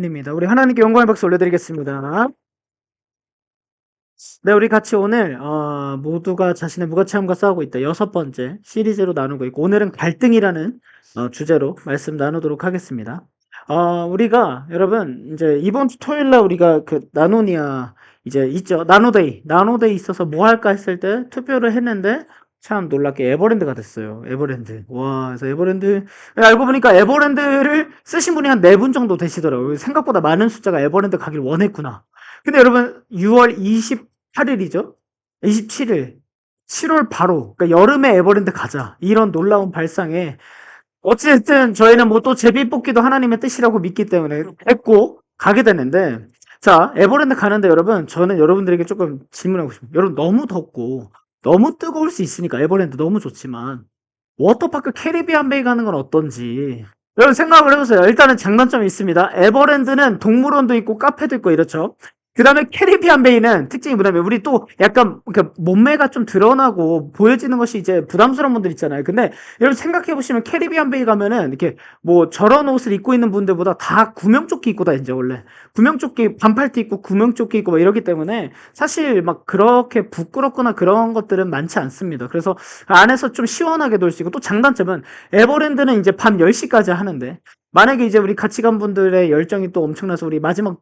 입니다. 우리 하나님께 영광의 박수 올려드리겠습니다. 네, 우리 같이 오늘 모두가 자신의 무가치함과 싸우고 있다. 6번째 시리즈로 나누고 있고 오늘은 갈등이라는 주제로 말씀 나누도록 하겠습니다. 우리가 여러분 이제 이번 주 토요일 날 우리가 그 나노니아 이제 있죠. 나노데이 있어서 뭐 할까 했을 때 투표를 했는데 참 놀랍게 에버랜드가 됐어요. 에버랜드. 와, 그래서 에버랜드 알고 보니까 에버랜드를 쓰신 분이 한 4분 정도 되시더라고요. 생각보다 많은 숫자가 에버랜드 가길 원했구나. 근데 여러분 6월 28일이죠? 27일 7월 바로 그러니까 여름에 에버랜드 가자 이런 놀라운 발상에 어찌됐든 저희는 뭐 또 제비 뽑기도 하나님의 뜻이라고 믿기 때문에 했고 가게 되는데 자 에버랜드 가는데 여러분 저는 여러분들에게 조금 질문하고 싶어요. 여러분 너무 덥고 너무 뜨거울 수 있으니까 에버랜드 너무 좋지만 워터파크 캐리비안 베이 가는 건 어떤지 여러분 생각을 해보세요. 일단은 장단점이 있습니다. 에버랜드는 동물원도 있고 카페도 있고 이렇죠. 그 다음에 캐리비안 베이는 특징이 뭐냐면 우리 또 약간 그러니까 몸매가 좀 드러나고 보여지는 것이 이제 부담스러운 분들 있잖아요. 근데 여러분 생각해 보시면 캐리비안 베이 가면은 이렇게 뭐 저런 옷을 입고 있는 분들보다 다 구명조끼 입고 다니죠. 원래 구명조끼 반팔티 입고 구명조끼 입고 막 이러기 때문에 사실 막 그렇게 부끄럽거나 그런 것들은 많지 않습니다. 그래서 안에서 좀 시원하게 놀 수 있고 또 장단점은 에버랜드는 이제 밤 10시까지 하는데 만약에 이제 우리 같이 간 분들의 열정이 또 엄청나서 우리 마지막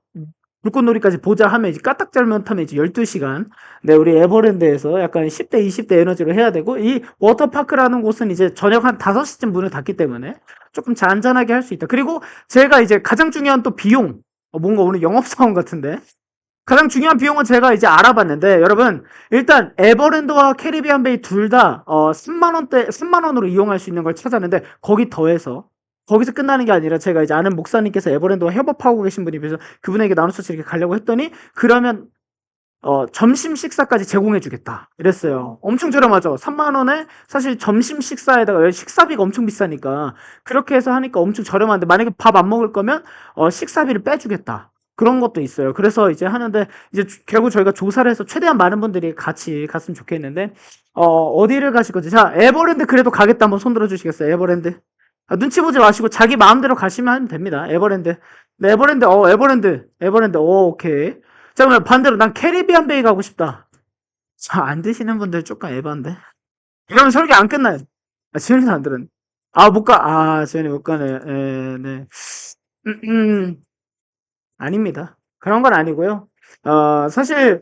불꽃놀이까지 보자 하면 이제 까딱 잘못하면 이제 12시간. 네, 우리 에버랜드에서 약간 10대, 20대 에너지로 해야 되고, 이 워터파크라는 곳은 이제 저녁 한 5시쯤 문을 닫기 때문에 조금 잔잔하게 할 수 있다. 그리고 제가 이제 가장 중요한 또 비용. 뭔가 오늘 영업사원 같은데. 가장 중요한 비용은 제가 이제 알아봤는데, 여러분, 일단 에버랜드와 캐리비안 베이 둘 다, 3만 원으로 이용할 수 있는 걸 찾았는데, 거기 더해서 거기서 끝나는 게 아니라 제가 이제 아는 목사님께서 에버랜드와 협업하고 계신 분이 계셔서 그분에게 나눠서 이렇게 가려고 했더니 그러면 점심 식사까지 제공해 주겠다 이랬어요. 엄청 저렴하죠. 3만 원에 사실 점심 식사에다가 식사비가 엄청 비싸니까 그렇게 해서 하니까 엄청 저렴한데 만약에 밥 안 먹을 거면 식사비를 빼주겠다. 그런 것도 있어요. 그래서 이제 하는데 이제 결국 저희가 조사를 해서 최대한 많은 분들이 같이 갔으면 좋겠는데 어디를 가실 거지? 자, 에버랜드 그래도 가겠다 한번 손 들어 주시겠어요? 에버랜드. 눈치 보지 마시고 자기 마음대로 가시면 됩니다. 에버랜드. 네, 에버랜드. 오케이. 자, 그러면 반대로 난 캐리비안 베이 가고 싶다. 자, 안 드시는 분들 조금 에반데. 이러면 설계 안 끝나요. 지현이도 안 들은. 못 가. 지현이 못 가네. 네. 아닙니다. 그런 건 아니고요. 사실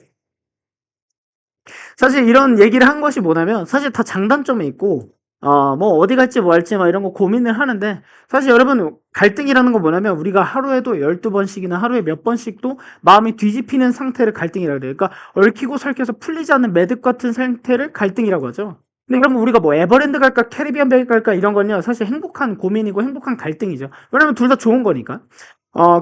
이런 얘기를 한 것이 뭐냐면 사실 다 장단점이 있고 뭐 어디 갈지 뭐 할지 막 이런 거 고민을 하는데 사실 여러분 갈등이라는 건 뭐냐면 우리가 하루에도 12번씩이나 하루에 몇 번씩도 마음이 뒤집히는 상태를 갈등이라고 해요. 그러니까 얽히고 설켜서 풀리지 않는 매듭 같은 상태를 갈등이라고 하죠. 근데 그러면 우리가 뭐 에버랜드 갈까 캐리비안 베이 갈까 이런 건요 사실 행복한 고민이고 행복한 갈등이죠. 왜냐면 둘 다 좋은 거니까.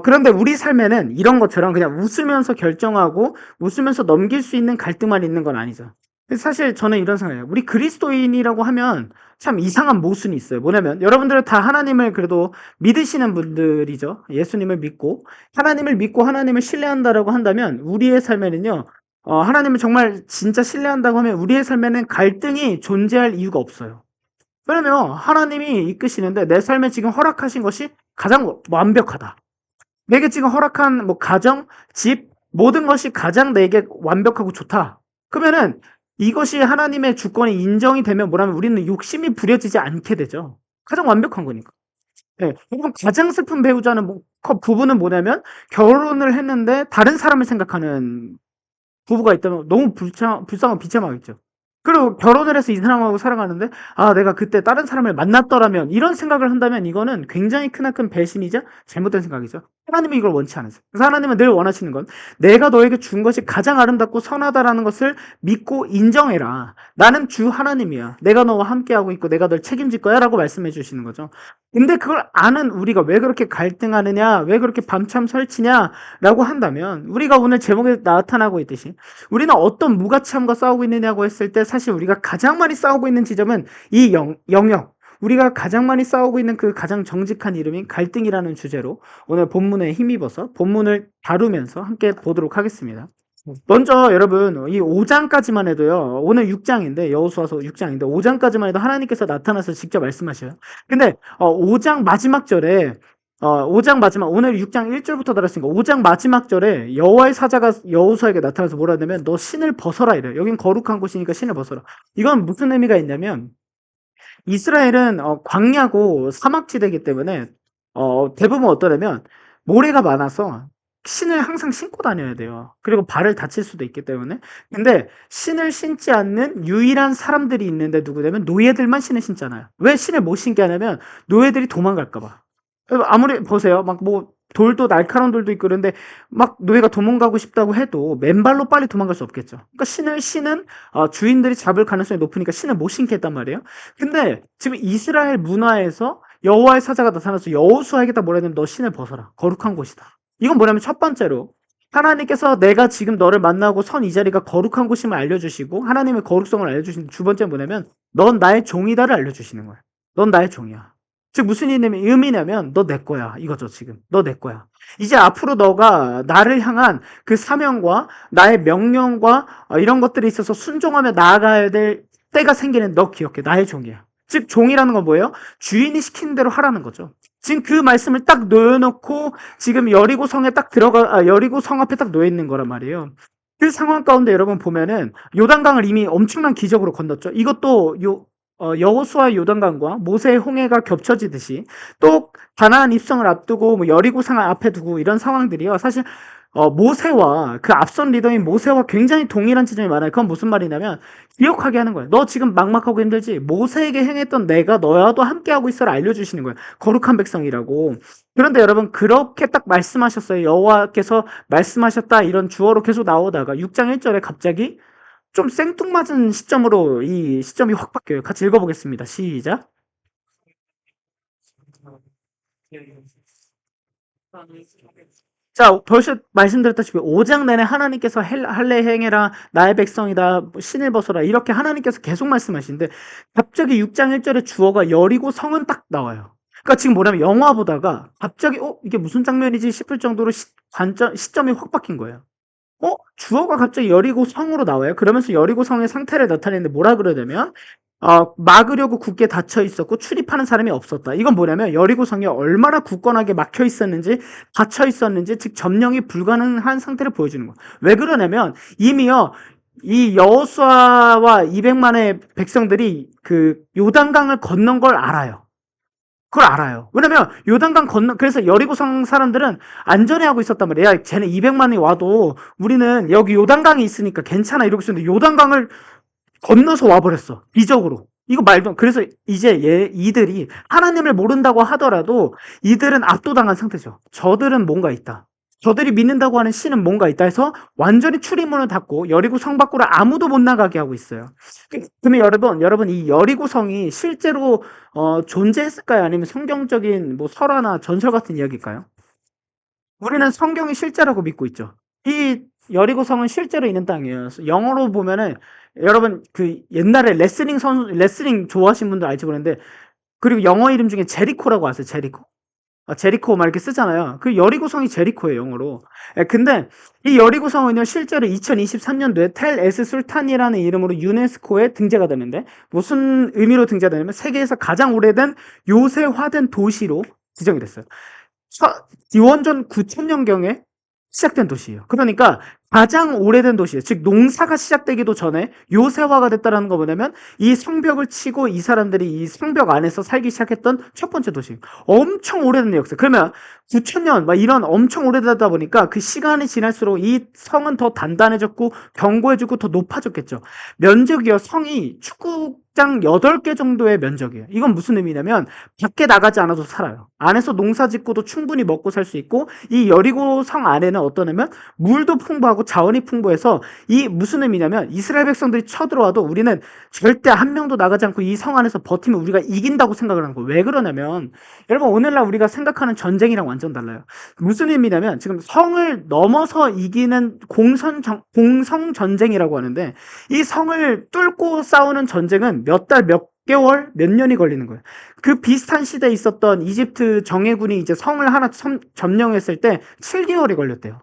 그런데 우리 삶에는 이런 것처럼 그냥 웃으면서 결정하고 웃으면서 넘길 수 있는 갈등만 있는 건 아니죠. 사실 저는 이런 생각이에요. 우리 그리스도인이라고 하면 참 이상한 모순이 있어요. 뭐냐면 여러분들은 다 하나님을 그래도 믿으시는 분들이죠. 예수님을 믿고 하나님을 신뢰한다라고 한다면 우리의 삶에는요. 하나님을 정말 진짜 신뢰한다고 하면 우리의 삶에는 갈등이 존재할 이유가 없어요. 왜냐면 하나님이 이끄시는데 내 삶에 지금 허락하신 것이 가장 완벽하다. 내게 지금 허락한 뭐 가정, 집, 모든 것이 가장 내게 완벽하고 좋다. 그러면은 이것이 하나님의 주권이 인정이 되면 뭐라면 우리는 욕심이 부려지지 않게 되죠. 가장 완벽한 거니까. 네. 그럼 가장 슬픈 배우자는 부부는 뭐냐면 결혼을 했는데 다른 사람을 생각하는 부부가 있다면 너무 불쌍하고 비참하겠죠. 그리고 결혼을 해서 이 사람하고 살아가는데 내가 그때 다른 사람을 만났더라면 이런 생각을 한다면 이거는 굉장히 크나큰 배신이자 잘못된 생각이죠. 하나님이 이걸 원치 않으세요. 그래서 하나님은 늘 원하시는 건 내가 너에게 준 것이 가장 아름답고 선하다라는 것을 믿고 인정해라. 나는 주 하나님이야. 내가 너와 함께하고 있고 내가 널 책임질 거야 라고 말씀해 주시는 거죠. 근데 그걸 아는 우리가 왜 그렇게 갈등하느냐, 왜 그렇게 밤참 설치냐라고 한다면 우리가 오늘 제목에 나타나고 있듯이 우리는 어떤 무가치함과 싸우고 있느냐고 했을 때 사실 우리가 가장 많이 싸우고 있는 지점은 이 영역, 우리가 가장 많이 싸우고 있는 그 가장 정직한 이름인 갈등이라는 주제로 오늘 본문에 힘입어서 본문을 다루면서 함께 보도록 하겠습니다. 먼저 여러분 이 5장까지만 해도요. 오늘 6장인데 여호수아서 6장인데 5장까지만 해도 하나님께서 나타나서 직접 말씀하셔요. 근데 5장 마지막 절에 5장 마지막, 오늘 6장 1절부터 달았으니까 5장 마지막 절에 여호와의 사자가 여호수아에게 나타나서 뭐라 하냐면 너 신을 벗어라 이래. 여긴 거룩한 곳이니까 신을 벗어라. 이건 무슨 의미가 있냐면 이스라엘은 광야고 사막지대이기 때문에 대부분 어떠냐면 모래가 많아서 신을 항상 신고 다녀야 돼요. 그리고 발을 다칠 수도 있기 때문에. 근데 신을 신지 않는 유일한 사람들이 있는데 누구냐면 노예들만 신을 신잖아요. 왜 신을 못 신게 하냐면 노예들이 도망갈까 봐. 아무리 보세요. 막 뭐 돌도 날카로운 돌도 있고 그런데 막 노예가 도망가고 싶다고 해도 맨발로 빨리 도망갈 수 없겠죠. 그러니까 신을 신은 주인들이 잡을 가능성이 높으니까 신을 못 신게 했단 말이에요. 근데 지금 이스라엘 문화에서 여호와의 사자가 나타나서 여호수아에게 딱 뭐라 했냐면 너 신을 벗어라. 거룩한 곳이다. 이건 뭐냐면 첫 번째로 하나님께서 내가 지금 너를 만나고 선 이 자리가 거룩한 곳임을 알려주시고 하나님의 거룩성을 알려주시는 두 번째 뭐냐면 넌 나의 종이다를 알려주시는 거예요. 넌 나의 종이야. 즉 무슨 의미냐면 너 내 거야 이거죠. 지금 너 내 거야. 이제 앞으로 너가 나를 향한 그 사명과 나의 명령과 이런 것들이 있어서 순종하며 나아가야 될 때가 생기는 너 기억해. 나의 종이야. 즉 종이라는 건 뭐예요? 주인이 시키는 대로 하라는 거죠. 지금 그 말씀을 딱 놓여놓고 지금 여리고 성에 딱 여리고 성 앞에 딱 놓여 있는 거란 말이에요. 그 상황 가운데 여러분 보면은 요단강을 이미 엄청난 기적으로 건넜죠. 이것도 여호수아의 요단강과 모세의 홍해가 겹쳐지듯이 또 가나안 입성을 앞두고 뭐 여리고성을 앞에 두고 이런 상황들이요. 사실 모세와 그 앞선 리더인 모세와 굉장히 동일한 지점이 많아요. 그건 무슨 말이냐면 기억하게 하는 거예요. 너 지금 막막하고 힘들지? 모세에게 행했던 내가 너와도 함께하고 있어라 알려주시는 거예요. 거룩한 백성이라고. 그런데 여러분 그렇게 딱 말씀하셨어요. 여호와께서 말씀하셨다 이런 주어로 계속 나오다가 6장 1절에 갑자기 좀 생뚱맞은 시점으로 이 시점이 확 바뀌어요. 같이 읽어보겠습니다. 시작. 자, 벌써 말씀드렸다시피 5장 내내 하나님께서 할례 행해라, 나의 백성이다, 뭐 신을 벗어라 이렇게 하나님께서 계속 말씀하시는데 갑자기 6장 1절에 주어가 여리고 성은 딱 나와요. 그러니까 지금 뭐냐면 영화 보다가 갑자기 이게 무슨 장면이지 싶을 정도로 시점이 확 바뀐 거예요. 주어가 갑자기 여리고 성으로 나와요. 그러면서 여리고 성의 상태를 나타내는데 뭐라 그러냐면 막으려고 굳게 닫혀 있었고 출입하는 사람이 없었다. 이건 뭐냐면 여리고 성이 얼마나 굳건하게 막혀 있었는지 닫혀 있었는지 즉 점령이 불가능한 상태를 보여주는 거예요. 왜 그러냐면 이미요 이 여호수아와 200만의 백성들이 그 요단강을 건넌 걸 알아요. 그걸 알아요. 왜냐면 요단강 그래서 여리고성 사람들은 안전해하고 있었단 말이야. 야, 쟤네 200만이 와도 우리는 여기 요단강이 있으니까 괜찮아 이러고 있었는데 요단강을 건너서 와버렸어. 이적으로. 이거 말도 그래서 이제 이들이 하나님을 모른다고 하더라도 이들은 압도당한 상태죠. 저들은 뭔가 있다. 저들이 믿는다고 하는 신은 뭔가 있다 해서 완전히 출입문을 닫고 여리고 성 밖으로 아무도 못 나가게 하고 있어요. 그러면 여러분 이 여리고 성이 실제로 존재했을까요? 아니면 성경적인 뭐 설화나 전설 같은 이야기일까요? 우리는 성경이 실제라고 믿고 있죠. 이 여리고 성은 실제로 있는 땅이에요. 영어로 보면은 여러분 그 옛날에 레슬링 좋아하시는 분들 알지 모르는데 그리고 영어 이름 중에 제리코라고 아세요? 제리코? 제리코 막 이렇게 쓰잖아요. 그 여리고성이 제리코예요, 영어로. 근데 이 여리고성은요, 실제로 2023년도에 텔 에스 술탄이라는 이름으로 유네스코에 등재가 되는데 무슨 의미로 등재가 되냐면 세계에서 가장 오래된 요새화된 도시로 지정이 됐어요. 기원전 9000년경에 시작된 도시예요. 그러니까 가장 오래된 도시예요. 즉 농사가 시작되기도 전에 요새화가 됐다는 거 뭐냐면 이 성벽을 치고 이 사람들이 이 성벽 안에서 살기 시작했던 첫 번째 도시예요. 엄청 오래된 역사. 그러면 9,000년 막 이런 엄청 오래되다 보니까 그 시간이 지날수록 이 성은 더 단단해졌고 견고해지고 더 높아졌겠죠. 면적이요. 성이 축구장 8개 정도의 면적이에요. 이건 무슨 의미냐면 밖에 나가지 않아도 살아요. 안에서 농사 짓고도 충분히 먹고 살 수 있고 이 여리고 성 안에는 어떠냐면 물도 풍부하고 자원이 풍부해서 이 무슨 의미냐면 이스라엘 백성들이 쳐들어와도 우리는 절대 한 명도 나가지 않고 이 성 안에서 버티면 우리가 이긴다고 생각을 하는 거예요. 왜 그러냐면 여러분 오늘날 우리가 생각하는 전쟁이랑 완전 달라요. 무슨 의미냐면 지금 성을 넘어서 이기는 공성 전쟁이라고 하는데 이 성을 뚫고 싸우는 전쟁은 몇 달, 몇 개월, 몇 년이 걸리는 거예요. 그 비슷한 시대에 있었던 이집트 정예군이 이제 성을 하나 점령했을 때 7개월이 걸렸대요.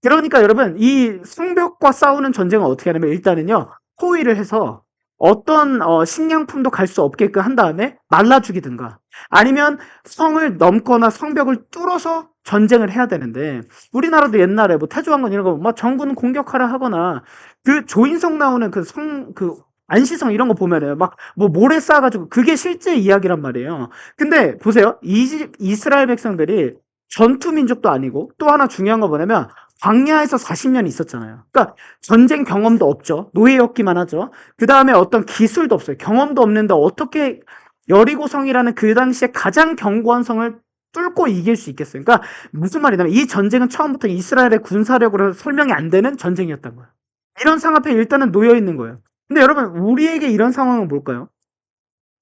그러니까 여러분 이 성벽과 싸우는 전쟁은 어떻게 하냐면 일단은요 포위를 해서 어떤 식량품도 갈 수 없게끔 한 다음에 말라 죽이든가 아니면 성을 넘거나 성벽을 뚫어서 전쟁을 해야 되는데 우리나라도 옛날에 뭐 태조왕건 이런 거 막 정군 공격하라 하거나 그 조인성 나오는 그 안시성 이런 거 보면은 막 뭐 모래 쌓아가지고 그게 실제 이야기란 말이에요. 근데 보세요. 이스라엘 백성들이 전투 민족도 아니고 또 하나 중요한 거 뭐냐면 광야에서 40년 있었잖아요. 그러니까 전쟁 경험도 없죠. 노예였기만 하죠. 그 다음에 어떤 기술도 없어요. 경험도 없는데 어떻게 여리고성이라는 그 당시에 가장 견고한 성을 뚫고 이길 수 있겠어요. 그러니까 무슨 말이냐면 이 전쟁은 처음부터 이스라엘의 군사력으로 설명이 안 되는 전쟁이었던 거예요. 이런 상황 앞에 일단은 놓여 있는 거예요. 근데 여러분 우리에게 이런 상황은 뭘까요?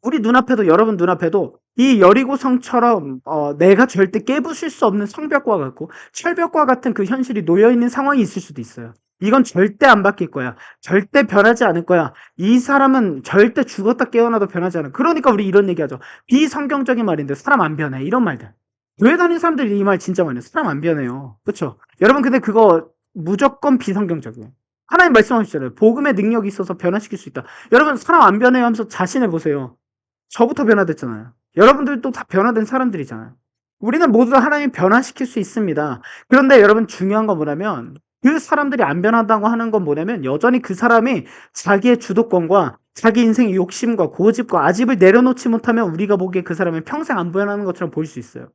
우리 눈앞에도 여러분 눈앞에도 이 여리고성처럼 내가 절대 깨부술 수 없는 성벽과 같고 철벽과 같은 그 현실이 놓여 있는 상황이 있을 수도 있어요. 이건 절대 안 바뀔 거야. 절대 변하지 않을 거야. 이 사람은 절대 죽었다 깨어나도 변하지 않아. 그러니까 우리 이런 얘기하죠. 비성경적인 말인데 사람 안 변해. 이런 말들. 교회 다니는 사람들이 이 말 진짜 많이 해요. 사람 안 변해요. 그렇죠? 여러분 근데 그거 무조건 비성경적이에요. 하나님 말씀하셨잖아요. 복음의 능력이 있어서 변화시킬 수 있다. 여러분 사람 안 변해요 하면서 자신을 보세요. 저부터 변화됐잖아요. 여러분들도 다 변화된 사람들이잖아요. 우리는 모두 다 하나님 변화시킬 수 있습니다. 그런데 여러분 중요한 건 뭐냐면 그 사람들이 안 변한다고 하는 건 뭐냐면 여전히 그 사람이 자기의 주도권과 자기 인생의 욕심과 고집과 아집을 내려놓지 못하면 우리가 보기에 그 사람은 평생 안 변하는 것처럼 보일 수 있어요.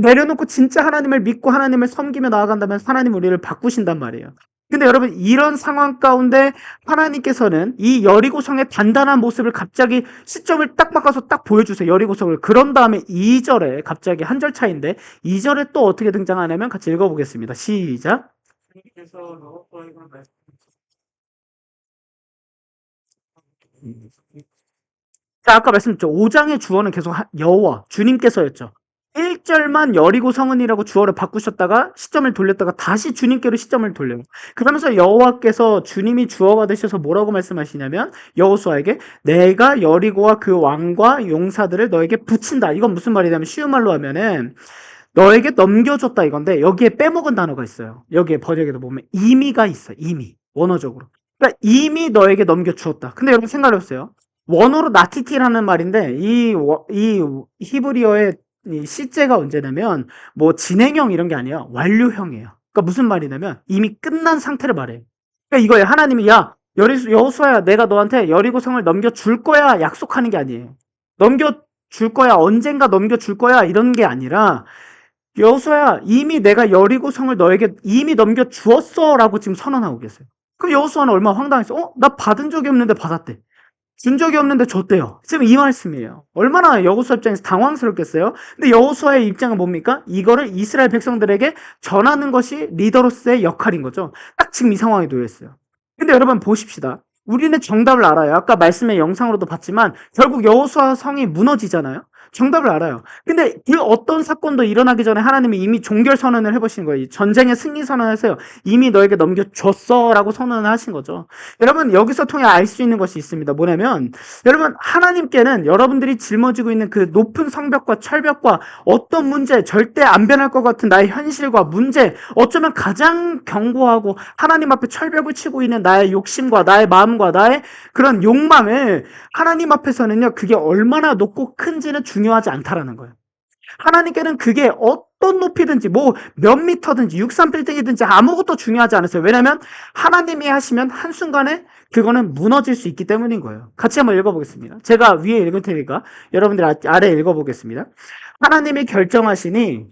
내려놓고 진짜 하나님을 믿고 하나님을 섬기며 나아간다면 하나님 우리를 바꾸신단 말이에요. 근데 여러분 이런 상황 가운데 하나님께서는 이 여리고성의 단단한 모습을 갑자기 시점을 딱 바꿔서 딱 보여주세요. 여리고성을. 그런 다음에 2절에 갑자기 한 절 차인데 2절에 또 어떻게 등장하냐면 같이 읽어보겠습니다. 시작. 자, 아까 말씀드렸죠. 5장의 주어는 계속 여호와, 주님께서였죠. 1절만 여리고 성은이라고 주어를 바꾸셨다가 시점을 돌렸다가 다시 주님께로 시점을 돌려요. 그러면서 여호와께서 주님이 주어가 되셔서 뭐라고 말씀하시냐면 여호수아에게 내가 여리고와 그 왕과 용사들을 너에게 붙인다. 이건 무슨 말이냐면 쉬운 말로 하면은 너에게 넘겨줬다 이건데 여기에 빼먹은 단어가 있어요. 여기에 번역에도 보면 이미가 있어요. 이미. 원어적으로. 그러니까 이미 너에게 넘겨주었다. 근데 여러분 생각해보세요. 원어로 나티티라는 말인데 이 히브리어의 이 시제가 언제냐면 뭐 진행형 이런 게 아니라 완료형이에요. 그러니까 무슨 말이냐면 이미 끝난 상태를 말해요. 그러니까 이거예요. 하나님이 야 여호수아야 내가 너한테 여리고성을 넘겨줄 거야 약속하는 게 아니에요. 넘겨줄 거야 언젠가 넘겨줄 거야 이런 게 아니라 여호수아야 이미 내가 여리고성을 너에게 이미 넘겨주었어라고 지금 선언하고 계세요. 그럼 여호수아는 얼마나 황당했어. 나 받은 적이 없는데 받았대. 준 적이 없는데 줬대요. 지금 이 말씀이에요. 얼마나 여호수아 입장에서 당황스럽겠어요. 근데 여호수아의 입장은 뭡니까? 이거를 이스라엘 백성들에게 전하는 것이 리더로서의 역할인 거죠. 딱 지금 이 상황에 놓여 있어요. 근데 여러분 보십시다. 우리는 정답을 알아요. 아까 말씀의 영상으로도 봤지만 결국 여호수아 성이 무너지잖아요. 정답을 알아요. 근데 그 어떤 사건도 일어나기 전에 하나님이 이미 종결 선언을 해보신 거예요. 전쟁의 승리 선언하세요. 이미 너에게 넘겨줬어라고 선언을 하신 거죠. 여러분 여기서 통해 알 수 있는 것이 있습니다. 뭐냐면 여러분 하나님께는 여러분들이 짊어지고 있는 그 높은 성벽과 철벽과 어떤 문제 절대 안 변할 것 같은 나의 현실과 문제 어쩌면 가장 견고하고 하나님 앞에 철벽을 치고 있는 나의 욕심과 나의 마음과 나의 그런 욕망을 하나님 앞에서는요 그게 얼마나 높고 큰지는 중요하지 않다라는 거예요. 하나님께는 그게 어떤 높이든지 뭐 몇 미터든지 63빌딩이든지 아무것도 중요하지 않으세요. 왜냐하면 하나님이 하시면 한순간에 그거는 무너질 수 있기 때문인 거예요. 같이 한번 읽어보겠습니다. 제가 위에 읽을 테니까 여러분들 아래 읽어보겠습니다. 하나님이 결정하시니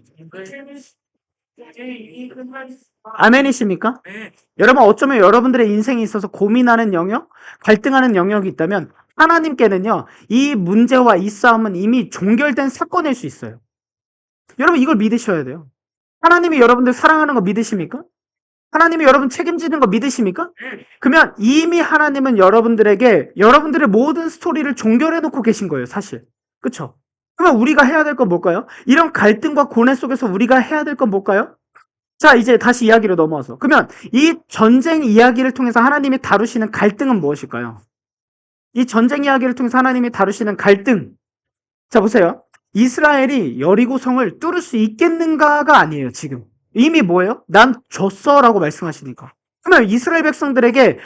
아멘이십니까? 네. 여러분 어쩌면 여러분들의 인생에 있어서 고민하는 영역, 갈등하는 영역이 있다면 하나님께는요 이 문제와 이 싸움은 이미 종결된 사건일 수 있어요. 여러분 이걸 믿으셔야 돼요. 하나님이 여러분들 사랑하는 거 믿으십니까? 하나님이 여러분 책임지는 거 믿으십니까? 그러면 이미 하나님은 여러분들에게 여러분들의 모든 스토리를 종결해 놓고 계신 거예요, 사실. 그렇죠? 그러면 우리가 해야 될 건 뭘까요? 이런 갈등과 고뇌 속에서 우리가 해야 될 건 뭘까요? 자, 이제 다시 이야기로 넘어와서. 그러면 이 전쟁 이야기를 통해서 하나님이 다루시는 갈등은 무엇일까요? 이 전쟁 이야기를 통해서 하나님이 다루시는 갈등. 자, 보세요. 이스라엘이 여리고성을 뚫을 수 있겠는가가 아니에요, 지금. 이미 뭐예요? 난 졌어 라고 말씀하시니까. 그러면 이스라엘 백성들에게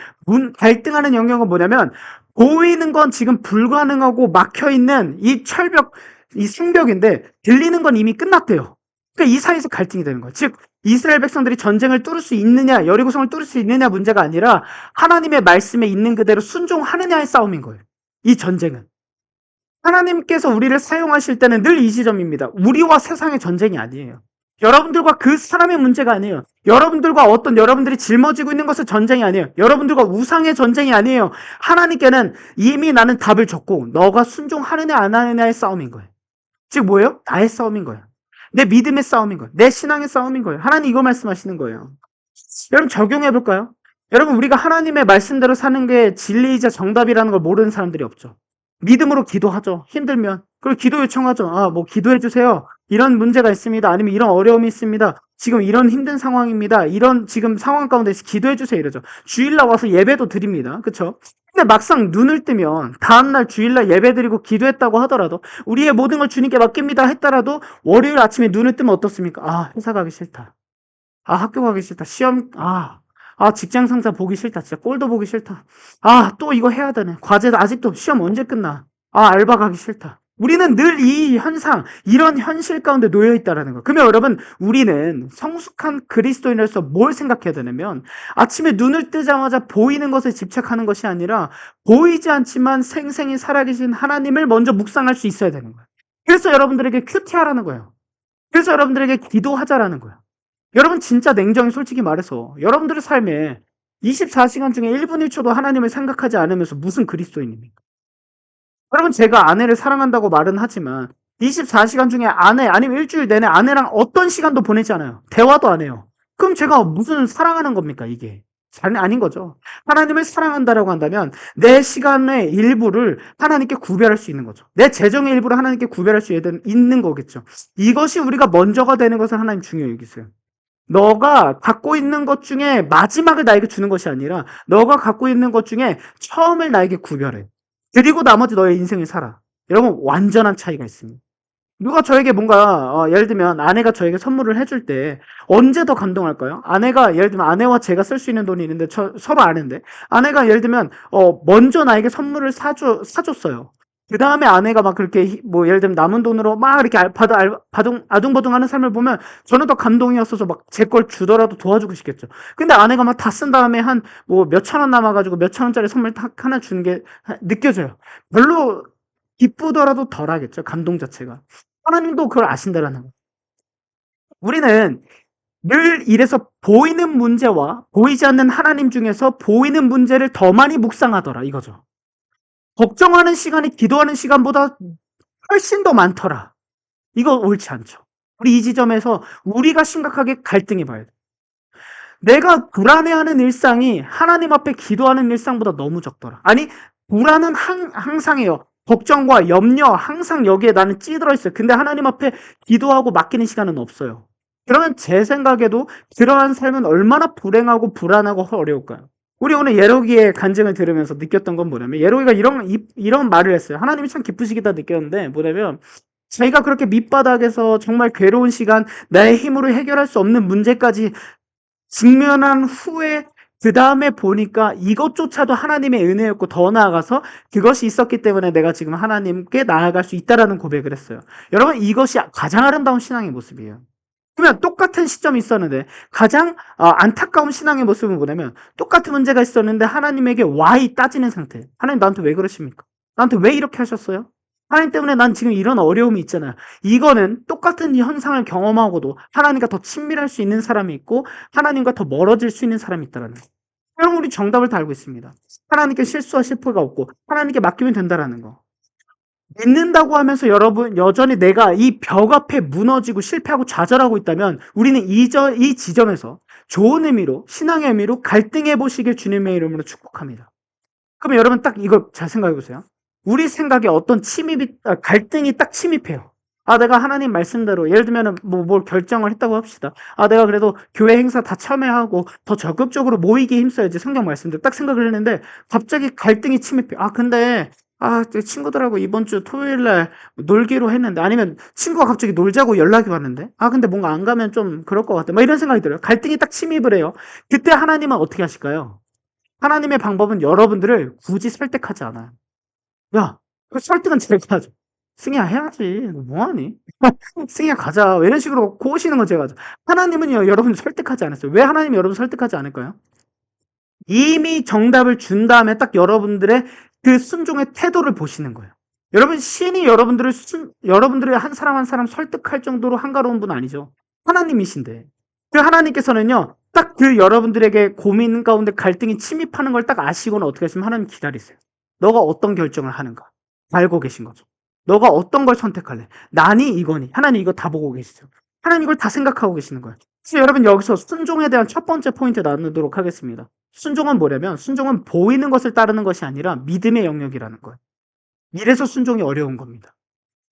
갈등하는 영역은 뭐냐면 보이는 건 지금 불가능하고 막혀있는 이 철벽, 이 성벽인데 들리는 건 이미 끝났대요. 그러니까 이 사이에서 갈등이 되는 거예요. 즉 이스라엘 백성들이 전쟁을 뚫을 수 있느냐, 여리고성을 뚫을 수 있느냐 문제가 아니라 하나님의 말씀에 있는 그대로 순종하느냐의 싸움인 거예요. 이 전쟁은. 하나님께서 우리를 사용하실 때는 늘 이 지점입니다. 우리와 세상의 전쟁이 아니에요. 여러분들과 그 사람의 문제가 아니에요. 여러분들과 어떤 여러분들이 짊어지고 있는 것의 전쟁이 아니에요. 여러분들과 우상의 전쟁이 아니에요. 하나님께는 이미 나는 답을 줬고 너가 순종하느냐 안 하느냐의 싸움인 거예요. 즉 뭐예요? 나의 싸움인 거예요. 내 믿음의 싸움인 거예요. 내 신앙의 싸움인 거예요. 하나님 이거 말씀하시는 거예요. 여러분 적용해 볼까요? 여러분 우리가 하나님의 말씀대로 사는 게 진리이자 정답이라는 걸 모르는 사람들이 없죠. 믿음으로 기도하죠. 힘들면. 그리고 기도 요청하죠. 뭐 기도해 주세요. 이런 문제가 있습니다. 아니면 이런 어려움이 있습니다. 지금 이런 힘든 상황입니다. 이런 지금 상황 가운데서 기도해 주세요. 이러죠. 주일날 와서 예배도 드립니다. 그렇죠? 근데 막상 눈을 뜨면 다음날 주일날 예배 드리고 기도했다고 하더라도 우리의 모든 걸 주님께 맡깁니다 했더라도 월요일 아침에 눈을 뜨면 어떻습니까? 회사 가기 싫다. 학교 가기 싫다. 시험, 직장 상사 보기 싫다. 진짜 꼴도 보기 싫다. 또 이거 해야 되네. 과제도 아직도 시험 언제 끝나? 알바 가기 싫다. 우리는 늘 이 현상, 이런 현실 가운데 놓여 있다라는 거예요. 그러면 여러분, 우리는 성숙한 그리스도인으로서 뭘 생각해야 되냐면, 아침에 눈을 뜨자마자 보이는 것에 집착하는 것이 아니라, 보이지 않지만 생생히 살아계신 하나님을 먼저 묵상할 수 있어야 되는 거예요. 그래서 여러분들에게 큐티하라는 거예요. 그래서 여러분들에게 기도하자라는 거예요. 여러분 진짜 냉정히 솔직히 말해서 여러분들의 삶에 24시간 중에 1분 1초도 하나님을 생각하지 않으면서 무슨 그리스도인입니까? 여러분 제가 아내를 사랑한다고 말은 하지만 24시간 중에 아내 아니면 일주일 내내 아내랑 어떤 시간도 보내지 않아요. 대화도 안 해요. 그럼 제가 무슨 사랑하는 겁니까 이게? 아닌 거죠. 하나님을 사랑한다라고 한다면 내 시간의 일부를 하나님께 구별할 수 있는 거죠. 내 재정의 일부를 하나님께 구별할 수 있는 거겠죠. 이것이 우리가 먼저가 되는 것을 하나님 중요히 여기세요. 너가 갖고 있는 것 중에 마지막을 나에게 주는 것이 아니라 너가 갖고 있는 것 중에 처음을 나에게 구별해. 그리고 나머지 너의 인생을 살아. 여러분 완전한 차이가 있습니다. 누가 저에게 뭔가 예를 들면 아내가 저에게 선물을 해줄 때 언제 더 감동할까요? 아내가 예를 들면 아내와 제가 쓸 수 있는 돈이 있는데 서로 아는데 아내가 예를 들면 먼저 나에게 선물을 사줬어요. 그 다음에 아내가 막 그렇게 뭐 예를 들면 남은 돈으로 막 이렇게 아둥바둥하는 삶을 보면 저는 더 감동이었어서 막 제 걸 주더라도 도와주고 싶겠죠. 근데 아내가 막 다 쓴 다음에 한 뭐 몇천 원 남아가지고 몇천 원짜리 선물 딱 하나 주는 게 느껴져요. 별로 기쁘더라도 덜하겠죠. 감동 자체가. 하나님도 그걸 아신다라는 거예요. 우리는 늘 이래서 보이는 문제와 보이지 않는 하나님 중에서 보이는 문제를 더 많이 묵상하더라 이거죠. 걱정하는 시간이 기도하는 시간보다 훨씬 더 많더라. 이거 옳지 않죠. 우리 이 지점에서 우리가 심각하게 갈등해 봐야 돼. 내가 불안해하는 일상이 하나님 앞에 기도하는 일상보다 너무 적더라. 아니 불안은 항상해요. 걱정과 염려 항상 여기에 나는 찌들어 있어요. 근데 하나님 앞에 기도하고 맡기는 시간은 없어요. 그러면 제 생각에도 그러한 삶은 얼마나 불행하고 불안하고 어려울까요? 우리 오늘 예로기의 간증을 들으면서 느꼈던 건 뭐냐면 예로기가 이런 말을 했어요. 하나님이 참 기쁘시겠다 느꼈는데 뭐냐면 자기가 그렇게 밑바닥에서 정말 괴로운 시간 나의 힘으로 해결할 수 없는 문제까지 직면한 후에 그 다음에 보니까 이것조차도 하나님의 은혜였고 더 나아가서 그것이 있었기 때문에 내가 지금 하나님께 나아갈 수 있다라는 고백을 했어요. 여러분 이것이 가장 아름다운 신앙의 모습이에요. 그러면 똑같은 시점이 있었는데 가장 안타까운 신앙의 모습은 뭐냐면 똑같은 문제가 있었는데 하나님에게 why 따지는 상태. 하나님 나한테 왜 그러십니까? 나한테 왜 이렇게 하셨어요? 하나님 때문에 난 지금 이런 어려움이 있잖아요. 이거는 똑같은 이 현상을 경험하고도 하나님과 더 친밀할 수 있는 사람이 있고 하나님과 더 멀어질 수 있는 사람이 있다는 거예요. 여러분 우리 정답을 다 알고 있습니다. 하나님께 실수와 실패가 없고 하나님께 맡기면 된다는 거. 믿는다고 하면서 여러분 여전히 내가 이 벽 앞에 무너지고 실패하고 좌절하고 있다면 우리는 이 지점에서 좋은 의미로 신앙의 의미로 갈등해 보시길 주님의 이름으로 축복합니다. 그러면 여러분 딱 이거 잘 생각해 보세요. 우리 생각에 어떤 갈등이 딱 침입해요. 내가 하나님 말씀대로 예를 들면 뭘 결정을 했다고 합시다. 내가 그래도 교회 행사 다 참여하고 더 적극적으로 모이기에 힘써야지 성경 말씀대로 딱 생각을 했는데 갑자기 갈등이 침입해. 근데 친구들하고 이번 주 토요일 날 놀기로 했는데 아니면 친구가 갑자기 놀자고 연락이 왔는데 근데 뭔가 안 가면 좀 그럴 것 같아. 막 이런 생각이 들어요. 갈등이 딱 침입을 해요. 그때 하나님은 어떻게 하실까요? 하나님의 방법은 여러분들을 굳이 설득하지 않아요. 야, 그 설득은 제가 하죠. 승희야, 해야지. 너 뭐하니? 승희야, 가자. 이런 식으로 꼬시는 건 제가 하죠. 하나님은요, 여러분을 설득하지 않았어요. 왜 하나님이 여러분을 설득하지 않을까요? 이미 정답을 준 다음에 딱 여러분들의 그 순종의 태도를 보시는 거예요. 여러분, 신이 여러분들의 한 사람 한 사람 설득할 정도로 한가로운 분 아니죠. 하나님이신데. 그 하나님께서는요, 딱 그 여러분들에게 고민 가운데 갈등이 침입하는 걸 딱 아시고는 어떻게 하시면 하나님 기다리세요. 너가 어떤 결정을 하는가? 알고 계신 거죠. 너가 어떤 걸 선택할래? 나니 이거니? 하나님 이거 다 보고 계시죠. 하나님 이걸 다 생각하고 계시는 거예요. 그래서 여러분 여기서 순종에 대한 첫 번째 포인트 나누도록 하겠습니다. 순종은 뭐냐면 순종은 보이는 것을 따르는 것이 아니라 믿음의 영역이라는 거예요. 이래서 순종이 어려운 겁니다.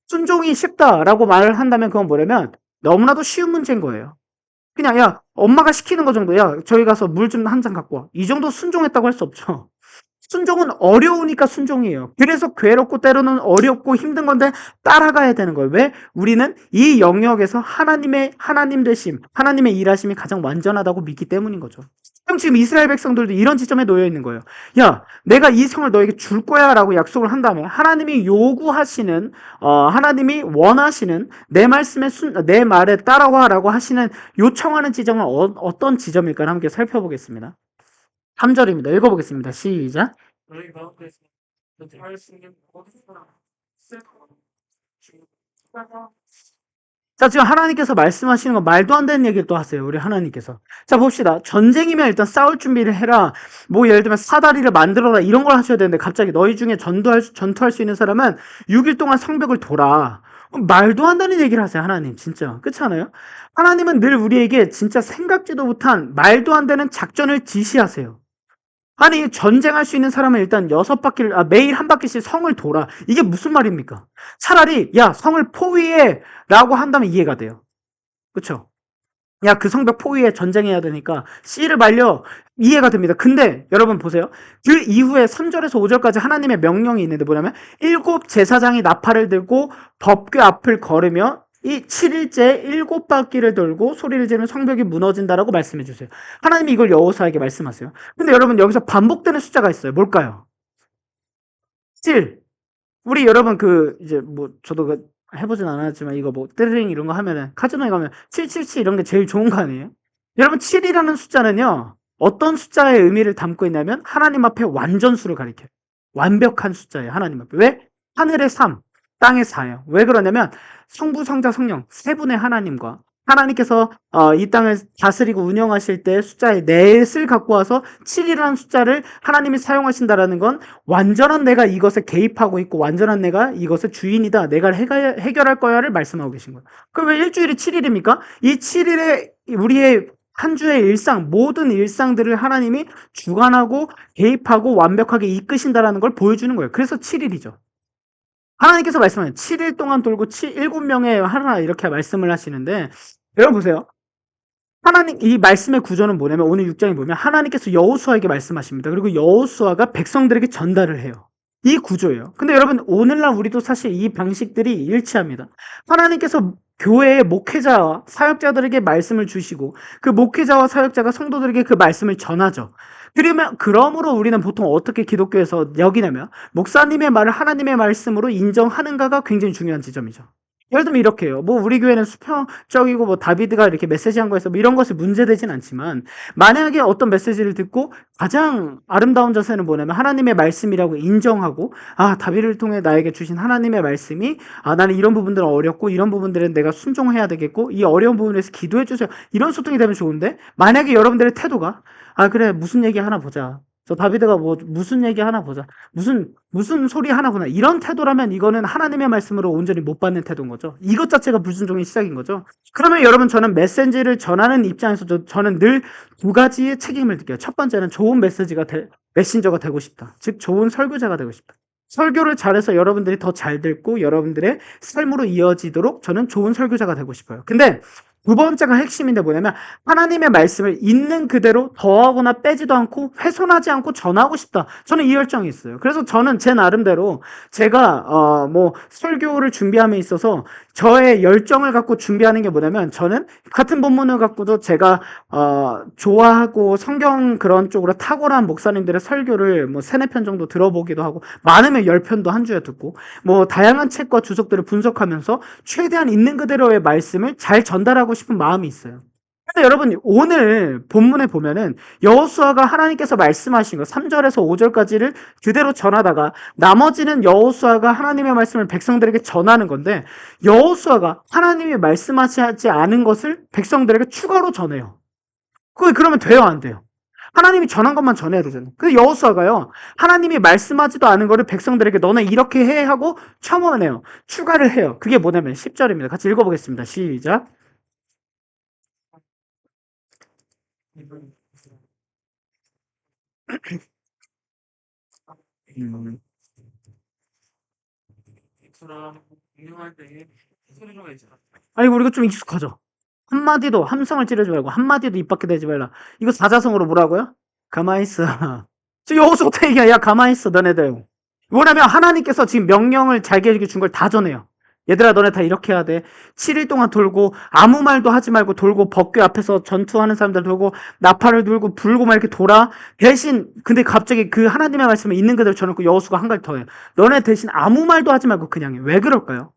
순종이 쉽다라고 말을 한다면 그건 뭐냐면 너무나도 쉬운 문제인 거예요. 그냥 야 엄마가 시키는 거 정도 야 저기 가서 물 좀 한 잔 갖고 와. 이 정도 순종했다고 할 수 없죠. 순종은 어려우니까 순종이에요. 그래서 괴롭고 때로는 어렵고 힘든 건데 따라가야 되는 거예요. 왜? 우리는 이 영역에서 하나님 되심, 하나님의 일하심이 가장 완전하다고 믿기 때문인 거죠. 그럼 지금 이스라엘 백성들도 이런 지점에 놓여 있는 거예요. 야, 내가 이 성을 너에게 줄 거야라고 약속을 한다면 하나님이 요구하시는, 하나님이 원하시는 내 말에 따라와라고 하시는 요청하는 지점은 어떤 지점일까 함께 살펴보겠습니다. 3절입니다. 읽어보겠습니다. 시작. 너희 가운데서 할 수 있는 모든 사람 자, 지금 하나님께서 말씀하시는 건 말도 안 되는 얘기를 또 하세요. 우리 하나님께서. 자, 봅시다. 전쟁이면 일단 싸울 준비를 해라. 뭐 예를 들면 사다리를 만들어라. 이런 걸 하셔야 되는데 갑자기 너희 중에 전투할 수 있는 사람은 6일 동안 성벽을 돌아. 말도 안 되는 얘기를 하세요. 하나님. 진짜. 그렇지 않아요? 하나님은 늘 우리에게 진짜 생각지도 못한 말도 안 되는 작전을 지시하세요. 아니 전쟁할 수 있는 사람은 일단 매일 한 바퀴씩 성을 돌아. 이게 무슨 말입니까? 차라리 야 성을 포위해 라고 한다면 이해가 돼요. 그쵸? 야 그 성벽 포위해 전쟁해야 되니까 씨를 말려 이해가 됩니다. 근데 여러분 보세요. 그 이후에 3절에서 5절까지 하나님의 명령이 있는데 뭐냐면 7 제사장이 나팔을 들고 법궤 앞을 걸으며 이 7일째 7바퀴를 돌고 소리를 지르면 성벽이 무너진다라고 말씀해 주세요. 하나님이 이걸 여호수아에게 말씀하세요. 근데 여러분 여기서 반복되는 숫자가 있어요. 뭘까요? 7. 우리 여러분 이제 뭐 저도 해보진 않았지만 이거 뭐 떼르링 이런 거 하면은 카지노에 가면 777 이런 게 제일 좋은 거 아니에요? 여러분 7이라는 숫자는요. 어떤 숫자의 의미를 담고 있냐면 하나님 앞에 완전수를 가리켜요. 완벽한 숫자예요. 하나님 앞에. 왜? 하늘의 3, 땅의 4예요. 왜 그러냐면 성부, 성자, 성령 세 분의 하나님과 하나님께서 이 땅을 다스리고 운영하실 때 숫자의 넷을 갖고 와서 7이라는 숫자를 하나님이 사용하신다라는 건 완전한 내가 이것에 개입하고 있고 완전한 내가 이것의 주인이다. 내가 해결할 거야를 말씀하고 계신 거예요. 그럼 왜 일주일이 7일입니까? 이 7일에 우리의 한 주의 일상, 모든 일상들을 하나님이 주관하고 개입하고 완벽하게 이끄신다라는 걸 보여주는 거예요. 그래서 7일이죠. 하나님께서 말씀하세요. 7일 동안 돌고 7명의 하나 이렇게 말씀을 하시는데 여러분 보세요. 하나님 이 말씀의 구조는 뭐냐면 오늘 6장에 보면 하나님께서 여호수아에게 말씀하십니다. 그리고 여호수아가 백성들에게 전달을 해요. 이 구조예요. 근데 여러분 오늘날 우리도 사실 이 방식들이 일치합니다. 하나님께서 교회의 목회자와 사역자들에게 말씀을 주시고 그 목회자와 사역자가 성도들에게 그 말씀을 전하죠. 그러므로 우리는 보통 어떻게 기독교에서 여기냐면 목사님의 말을 하나님의 말씀으로 인정하는가가 굉장히 중요한 지점이죠. 예를 들면 이렇게 해요. 뭐 우리 교회는 수평적이고 뭐 다비드가 이렇게 메시지한 거에서 뭐 이런 것이 문제되진 않지만 만약에 어떤 메시지를 듣고 가장 아름다운 자세는 뭐냐면 하나님의 말씀이라고 인정하고 다비드를 통해 나에게 주신 하나님의 말씀이 나는 이런 부분들은 어렵고 이런 부분들은 내가 순종해야 되겠고 이 어려운 부분에서 기도해 주세요. 이런 소통이 되면 좋은데 만약에 여러분들의 태도가 그래 무슨 얘기 하나 보자. 저 다비드가 무슨 얘기 하나 보자. 무슨 소리 하나 보나. 이런 태도라면 이거는 하나님의 말씀으로 온전히 못 받는 태도인 거죠. 이것 자체가 불순종의 시작인 거죠. 그러면 여러분 저는 메시지를 전하는 입장에서 저는 늘 2가지의 책임을 느껴요. 첫 번째는 좋은 메신저가 되고 싶다. 즉 좋은 설교자가 되고 싶다. 설교를 잘해서 여러분들이 더 잘 듣고 여러분들의 삶으로 이어지도록 저는 좋은 설교자가 되고 싶어요. 근데 두 번째가 핵심인데 뭐냐면 하나님의 말씀을 있는 그대로 더하거나 빼지도 않고 훼손하지 않고 전하고 싶다. 저는 이 열정이 있어요. 그래서 저는 제 나름대로 제가 뭐 설교를 준비함에 있어서 저의 열정을 갖고 준비하는 게 뭐냐면 저는 같은 본문을 갖고도 제가 좋아하고 성경 그런 쪽으로 탁월한 목사님들의 설교를 뭐 3-4편 정도 들어보기도 하고 많으면 10편도 한 주에 듣고 뭐 다양한 책과 주석들을 분석하면서 최대한 있는 그대로의 말씀을 잘 전달하고 싶은 마음이 있어요. 근데 여러분 오늘 본문에 보면은 여호수아가 하나님께서 말씀하신 거 3절에서 5절까지를 그대로 전하다가 나머지는 여호수아가 하나님의 말씀을 백성들에게 전하는 건데 여호수아가 하나님이 말씀하시지 않은 것을 백성들에게 추가로 전해요. 그게 그러면 돼요, 안 돼요? 하나님이 전한 것만 전해야 되잖아요. 근데 여호수아가요, 하나님이 말씀하지도 않은 거를 백성들에게 너네 이렇게 해 하고 첨언해요. 추가를 해요. 그게 뭐냐면 10절입니다. 같이 읽어보겠습니다. 시작. 음. 아니, 이거 좀 익숙하죠? 한마디도 함성을 찌르지 말고 한마디도 입 밖에 내지 말라. 이거 사자성어로 뭐라고요? 가만히 있어. 지금 여호수아 어떻게 얘기해? 야, 가만히 있어, 너네들. 뭐냐면 하나님께서 지금 명령을 잘게 준 걸 다 전해요. 얘들아, 너네 다 이렇게 해야 돼. 7일 동안 돌고 아무 말도 하지 말고 돌고 법궤 앞에서 전투하는 사람들 돌고 나팔을 들고 불고 막 이렇게 돌아. 대신 근데 갑자기 그 하나님의 말씀을 있는 그대로 전해놓고 여호수아가 한 가지 더 해요. 너네 대신 아무 말도 하지 말고 그냥 해. 왜 그럴까요?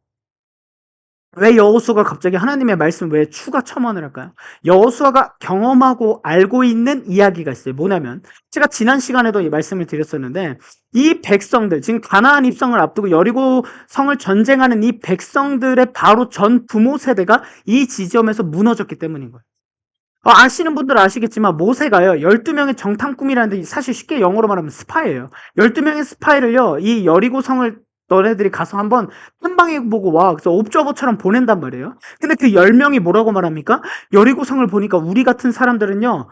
왜 여호수아가 갑자기 하나님의 말씀을 왜 추가 첨언을 할까요? 여호수아가 경험하고 알고 있는 이야기가 있어요. 뭐냐면 제가 지난 시간에도 이 말씀을 드렸었는데 이 백성들 지금 가나안 입성을 앞두고 여리고 성을 전쟁하는 이 백성들의 바로 전 부모 세대가 이 지점에서 무너졌기 때문인 거예요. 아시는 분들은 아시겠지만 모세가요 12명의 정탐꾼이라는데 사실 쉽게 영어로 말하면 스파이예요. 12명의 스파이를요 이 여리고 성을 너네들이 가서 한번 탐방해 보고 와. 그래서 옵저버처럼 보낸단 말이에요. 근데 그 10명이 뭐라고 말합니까? 여리고 성을 보니까 우리 같은 사람들은요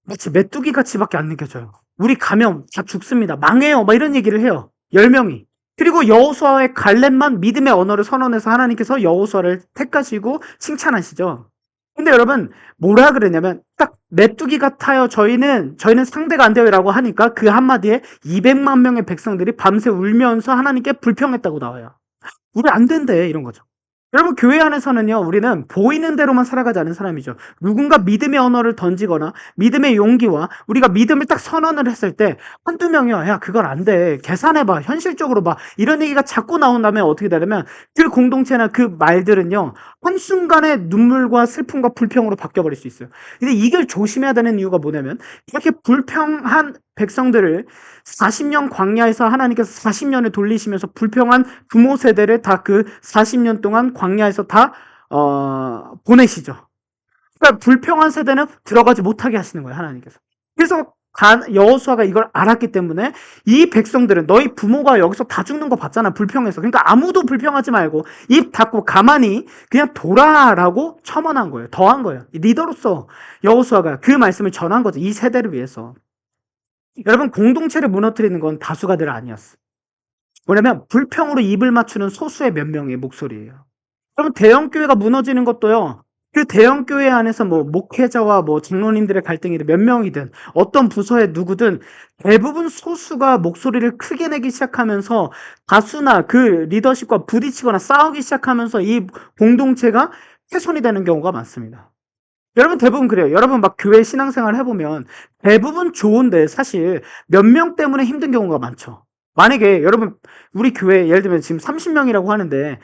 마치 메뚜기 같이밖에 안 느껴져요. 우리 가면 다 죽습니다. 망해요. 막 이런 얘기를 해요. 10명이. 그리고 여호수아의 갈렙만 믿음의 언어를 선언해서 하나님께서 여호수아를 택하시고 칭찬하시죠. 근데 여러분 뭐라 그러냐면 딱 메뚜기 같아요. 저희는 상대가 안 돼요라고 하니까 그 한마디에 200만 명의 백성들이 밤새 울면서 하나님께 불평했다고 나와요. 우리 안 된대 이런 거죠. 여러분 교회 안에서는요 우리는 보이는 대로만 살아가지 않은 사람이죠. 누군가 믿음의 언어를 던지거나 믿음의 용기와 우리가 믿음을 딱 선언을 했을 때 한두 명이요 야 그건 안 돼 계산해봐 현실적으로 봐 이런 얘기가 자꾸 나온다면 어떻게 되냐면 그 공동체나 그 말들은요 한순간에 눈물과 슬픔과 불평으로 바뀌어버릴 수 있어요. 근데 이걸 조심해야 되는 이유가 뭐냐면 이렇게 불평한 백성들을 40년 광야에서 하나님께서 40년을 돌리시면서 불평한 부모 세대를 다 그 40년 동안 광야에서 다 보내시죠. 그러니까 불평한 세대는 들어가지 못하게 하시는 거예요, 하나님께서. 그래서 여호수아가 이걸 알았기 때문에 이 백성들은 너희 부모가 여기서 다 죽는 거 봤잖아, 불평해서. 그러니까 아무도 불평하지 말고 입 닫고 가만히 그냥 돌아라고 첨언한 거예요. 더한 거예요. 리더로서 여호수아가 그 말씀을 전한 거죠. 이 세대를 위해서. 여러분 공동체를 무너뜨리는 건 다수가 늘 아니었어. 뭐냐면 불평으로 입을 맞추는 소수의 몇 명의 목소리예요. 여러분 대형 교회가 무너지는 것도요. 그 대형 교회 안에서 뭐 목회자와 뭐 장로님들의 갈등이든 몇 명이든 어떤 부서의 누구든 대부분 소수가 목소리를 크게 내기 시작하면서 다수나 그 리더십과 부딪히거나 싸우기 시작하면서 이 공동체가 훼손이 되는 경우가 많습니다. 여러분 대부분 그래요. 여러분 막 교회 신앙생활 해보면 대부분 좋은데 사실 몇 명 때문에 힘든 경우가 많죠. 만약에 여러분 우리 교회 예를 들면 지금 30명이라고 하는데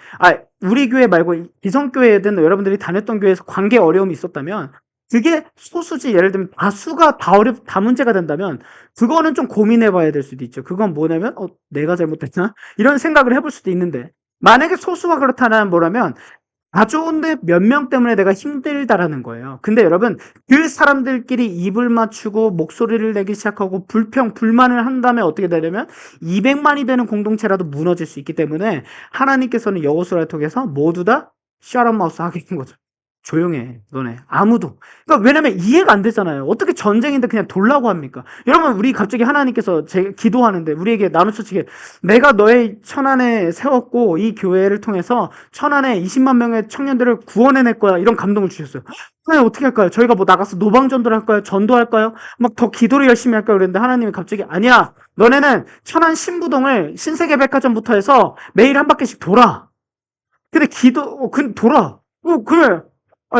우리 교회 말고 기성교회든 여러분들이 다녔던 교회에서 관계 어려움이 있었다면 그게 소수지 예를 들면 다수가 다 문제가 된다면 그거는 좀 고민해 봐야 될 수도 있죠. 그건 뭐냐면 내가 잘못했나? 이런 생각을 해볼 수도 있는데 만약에 소수가 그렇다면 뭐라면 다 좋은데 몇 명 때문에 내가 힘들다라는 거예요. 근데 여러분 그 사람들끼리 입을 맞추고 목소리를 내기 시작하고 불만을 한다면 어떻게 되냐면 200만이 되는 공동체라도 무너질 수 있기 때문에 하나님께서는 여호수아를 통해서 모두 다 셧업 마우스 하게 된 거죠. 조용해, 너네. 아무도. 그러니까 왜냐면 이해가 안 되잖아요. 어떻게 전쟁인데 그냥 돌라고 합니까? 여러분, 우리 갑자기 하나님께서 기도하는데 우리에게 나누쳐지게 내가 너의 천안에 세웠고 이 교회를 통해서 천안에 20만 명의 청년들을 구원해낼 거야. 이런 감동을 주셨어요. 하나님 어떻게 할까요? 저희가 뭐 나가서 노방전도를 할까요? 전도할까요? 막 더 기도를 열심히 할까요? 그랬는데 하나님이 갑자기 아니야. 너네는 천안 신부동을 신세계백화점부터 해서 매일 한 바퀴씩 돌아. 근데 돌아. 그래.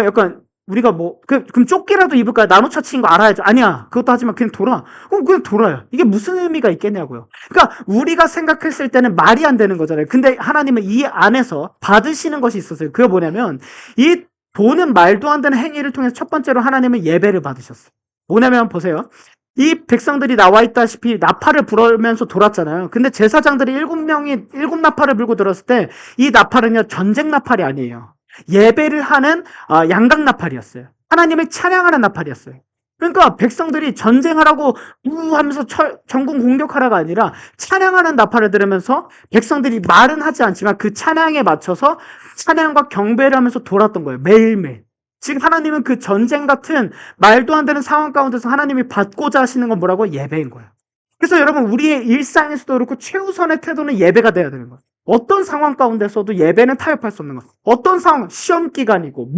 약간, 우리가 뭐, 그럼 조끼라도 입을까요? 나무 차치인 거 알아야죠. 아니야. 그것도 하지만 그냥 돌아. 그냥 돌아요. 이게 무슨 의미가 있겠냐고요. 그러니까, 우리가 생각했을 때는 말이 안 되는 거잖아요. 근데 하나님은 이 안에서 받으시는 것이 있었어요. 그게 뭐냐면, 이 도는 말도 안 되는 행위를 통해서 첫 번째로 하나님은 예배를 받으셨어요. 뭐냐면, 보세요. 이 백성들이 나와 있다시피 나팔을 불으면서 돌았잖아요. 근데 제사장들이 7명이 7나팔을 불고 들었을 때 이 나팔은요 전쟁 나팔이 아니에요. 예배를 하는 양각 나팔이었어요. 하나님을 찬양하는 나팔이었어요. 그러니까 백성들이 전쟁하라고 하면서 전군 공격하라가 아니라 찬양하는 나팔을 들으면서 백성들이 말은 하지 않지만 그 찬양에 맞춰서 찬양과 경배를 하면서 돌았던 거예요. 매일매일. 지금 하나님은 그 전쟁 같은 말도 안 되는 상황 가운데서 하나님이 받고자 하시는 건 뭐라고? 예배인 거예요. 그래서 여러분 우리의 일상에서도 그렇고 최우선의 태도는 예배가 돼야 되는 거예요. 어떤 상황 가운데서도 예배는 타협할 수 없는 거예요. 어떤 상황, 시험 기간이고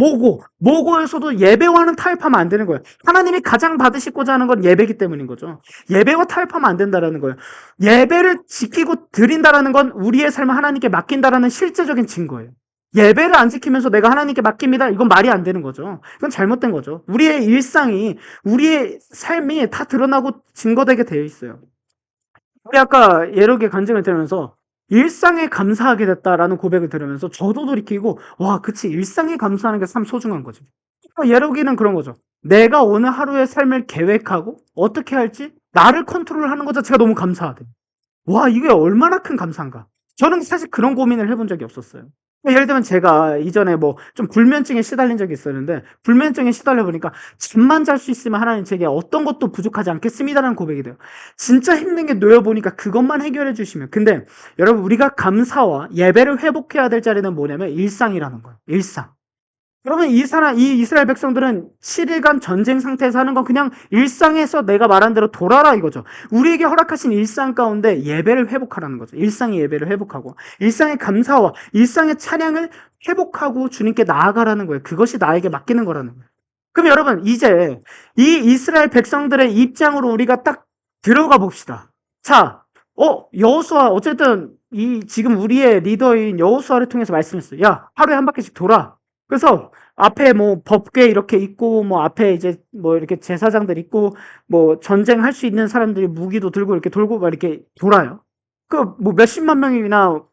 모고에서도 예배와는 타협하면 안 되는 거예요. 하나님이 가장 받으시고자 하는 건 예배이기 때문인 거죠. 예배와 타협하면 안 된다라는 거예요. 예배를 지키고 드린다라는 건 우리의 삶을 하나님께 맡긴다라는 실제적인 증거예요. 예배를 안 지키면서 내가 하나님께 맡깁니다. 이건 말이 안 되는 거죠. 이건 잘못된 거죠. 우리의 일상이, 우리의 삶이 다 드러나고 증거되게 되어 있어요. 우리 아까 예로의 간증을 들으면서 일상에 감사하게 됐다라는 고백을 들으면서 저도 돌이키고 와 그치 일상에 감사하는 게 참 소중한 거죠. 예로기는 그런 거죠. 내가 오늘 하루의 삶을 계획하고 어떻게 할지 나를 컨트롤하는 것 자체가 너무 감사하대. 와 이게 얼마나 큰 감사인가. 저는 사실 그런 고민을 해본 적이 없었어요. 예를 들면 제가 이전에 뭐 좀 불면증에 시달린 적이 있었는데 불면증에 시달려 보니까 잠만 잘 수 있으면 하나님 제게 어떤 것도 부족하지 않겠습니다라는 고백이 돼요. 진짜 힘든 게 놓여 보니까 그것만 해결해 주시면. 근데 여러분 우리가 감사와 예배를 회복해야 될 자리는 뭐냐면 일상이라는 거예요. 일상. 그러면 이 이스라엘 백성들은 7일간 전쟁 상태에서 하는 건 그냥 일상에서 내가 말한 대로 돌아라 이거죠. 우리에게 허락하신 일상 가운데 예배를 회복하라는 거죠. 일상의 예배를 회복하고 일상의 감사와 일상의 찬양을 회복하고 주님께 나아가라는 거예요. 그것이 나에게 맡기는 거라는 거예요. 그럼 여러분 이제 이 이스라엘 백성들의 입장으로 우리가 딱 들어가 봅시다. 자, 여호수아 어쨌든 이 지금 우리의 리더인 여호수아를 통해서 말씀했어요. 야, 하루에 한 바퀴씩 돌아. 그래서 앞에 뭐 법궤 이렇게 있고 뭐 앞에 이제 뭐 이렇게 제사장들 있고 뭐 전쟁할 수 있는 사람들이 무기도 들고 이렇게 돌고 막 이렇게 돌아요. 그 뭐 몇십만 명이나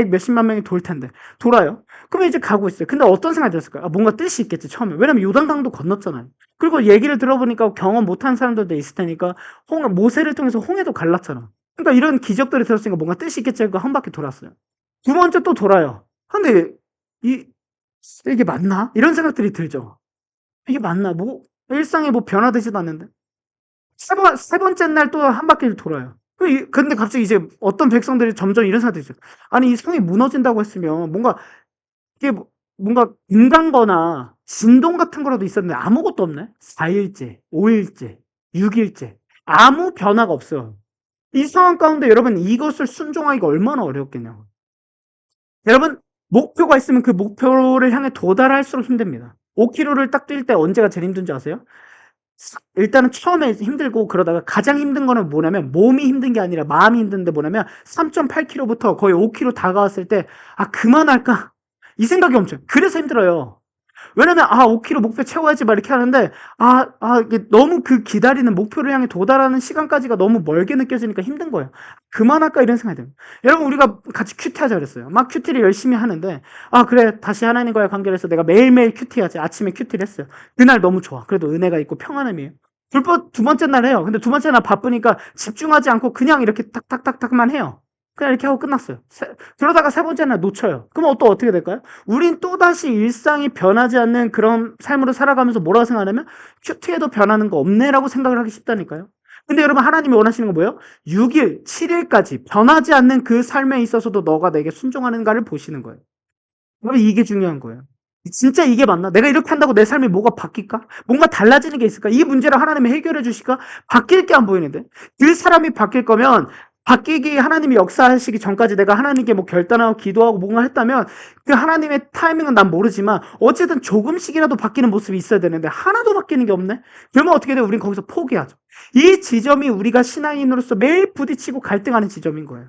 몇십만 명이 돌 텐데 돌아요. 그러면 이제 가고 있어요. 근데 어떤 생각이 들었을까요? 뭔가 뜻이 있겠지 처음에. 왜냐면 요단강도 건넜잖아요. 그리고 얘기를 들어보니까 경험 못한 사람들도 있을 테니까 모세를 통해서 홍해도 갈랐잖아. 그러니까 이런 기적들이 들었으니까 뭔가 뜻이 있겠지 하고 한 바퀴 돌았어요. 두 번째 또 돌아요. 근데 이게 맞나? 이런 생각들이 들죠. 이게 맞나? 뭐 일상에 뭐 변화되지도 않는데. 세 번째 날 또 한 바퀴를 돌아요. 근데 갑자기 이제 어떤 백성들이 점점 이런 생각이 들죠. 아니 이 성이 무너진다고 했으면 이게 뭔가 인간거나 진동 같은 거라도 있었는데 아무것도 없네. 4일째, 5일째, 6일째 아무 변화가 없어요. 이 상황 가운데 여러분 이것을 순종하기가 얼마나 어렵겠냐고. 여러분 목표가 있으면 그 목표를 향해 도달할수록 힘듭니다. 5km를 딱 뛸 때 언제가 제일 힘든지 아세요? 일단은 처음에 힘들고 그러다가 가장 힘든 거는 뭐냐면 몸이 힘든 게 아니라 마음이 힘든데 뭐냐면 3.8km부터 거의 5km 다가왔을 때 그만할까? 이 생각이 엄청 그래서 힘들어요. 왜냐면 5km 목표 채워야지 막 이렇게 하는데 이게 너무 그 기다리는 목표를 향해 도달하는 시간까지가 너무 멀게 느껴지니까 힘든 거예요. 그만할까 이런 생각이 듭니다. 여러분 우리가 같이 큐티하자 그랬어요. 막 큐티를 열심히 하는데 그래 다시 하나님과의 관계를 해서 내가 매일매일 큐티하지. 아침에 큐티를 했어요. 그날 너무 좋아. 그래도 은혜가 있고 평안함이에요. 두 번째 날 해요. 근데 두 번째 날 바쁘니까 집중하지 않고 그냥 이렇게 탁탁탁탁만 해요. 그냥 이렇게 하고 끝났어요. 그러다가 세 번째 날 놓쳐요. 그러면 또 어떻게 될까요? 우린 또다시 일상이 변하지 않는 그런 삶으로 살아가면서 뭐라고 생각하냐면 큐티에도 변하는 거 없네라고 생각을 하기 쉽다니까요. 근데 여러분 하나님이 원하시는 건 뭐예요? 6일, 7일까지 변하지 않는 그 삶에 있어서도 너가 내게 순종하는가를 보시는 거예요. 여러분 이게 중요한 거예요. 진짜 이게 맞나? 내가 이렇게 한다고 내 삶이 뭐가 바뀔까? 뭔가 달라지는 게 있을까? 이 문제를 하나님이 해결해 주실까? 바뀔 게 안 보이는데. 그 사람이 바뀔 거면 바뀌기 하나님이 역사하시기 전까지 내가 하나님께 뭐 결단하고 기도하고 뭔가 했다면 그 하나님의 타이밍은 난 모르지만 어쨌든 조금씩이라도 바뀌는 모습이 있어야 되는데 하나도 바뀌는 게 없네? 그러면 어떻게 돼? 우린 거기서 포기하죠. 이 지점이 우리가 신앙인으로서 매일 부딪히고 갈등하는 지점인 거예요.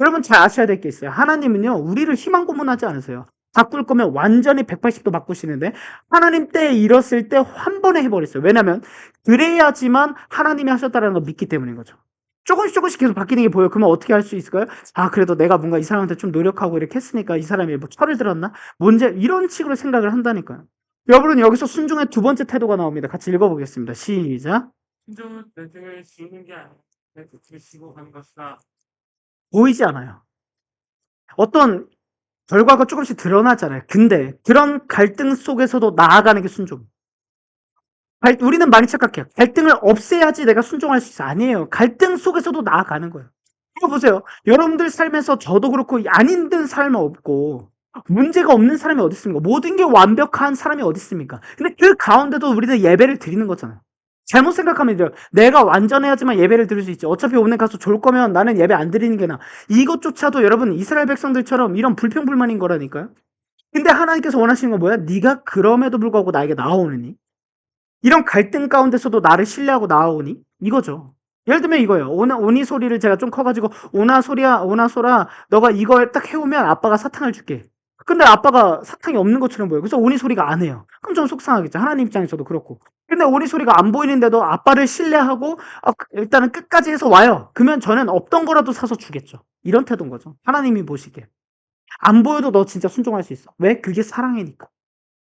여러분 잘 아셔야 될 게 있어요. 하나님은요, 우리를 희망 고문하지 않으세요. 바꿀 거면 완전히 180도 바꾸시는데, 하나님 때에 이뤘을 때 한 번에 해버렸어요. 왜냐면, 그래야지만 하나님이 하셨다는 걸 믿기 때문인 거죠. 조금씩 조금씩 계속 바뀌는 게 보여요. 그러면 어떻게 할 수 있을까요? 아, 그래도 내가 뭔가 이 사람한테 좀 노력하고 이렇게 했으니까 이 사람이 뭐 철을 들었나? 뭔지, 이런 식으로 생각을 한다니까요. 여러분, 여기서 순종의 두 번째 태도가 나옵니다. 같이 읽어보겠습니다. 시작. 순종은 내등을 씌우는 게 아니라 내 곁을 씌고 가는 것이다. 보이지 않아요. 어떤 결과가 조금씩 드러나잖아요. 근데 그런 갈등 속에서도 나아가는 게 순종. 우리는 많이 착각해요. 갈등을 없애야지 내가 순종할 수 있어. 아니에요. 갈등 속에서도 나아가는 거예요. 이거 보세요. 여러분들 삶에서 저도 그렇고 안 힘든 삶은 없고 문제가 없는 사람이 어디 있습니까? 모든 게 완벽한 사람이 어디 있습니까? 근데 그 가운데도 우리는 예배를 드리는 거잖아요. 잘못 생각하면 돼요. 내가 완전해야지만 예배를 드릴 수 있지. 어차피 오늘 가서 졸 거면 나는 예배 안 드리는 게 나아. 이것조차도 여러분 이스라엘 백성들처럼 이런 불평불만인 거라니까요. 근데 하나님께서 원하시는 건 뭐야? 네가 그럼에도 불구하고 나에게 나아오느니 이런 갈등 가운데서도 나를 신뢰하고 나아오니 이거죠. 예를 들면 이거예요. 오니 소리를 제가 좀 커가지고 오나 소리야 오나 소라 너가 이걸 딱 해오면 아빠가 사탕을 줄게. 근데 아빠가 사탕이 없는 것처럼 보여요. 그래서 오니 소리가 안 해요. 그럼 좀 속상하겠죠. 하나님 입장에서도 그렇고. 근데 오니 소리가 안 보이는데도 아빠를 신뢰하고 일단은 끝까지 해서 와요. 그러면 저는 없던 거라도 사서 주겠죠. 이런 태도인 거죠. 하나님이 보시기에. 안 보여도 너 진짜 순종할 수 있어. 왜? 그게 사랑이니까.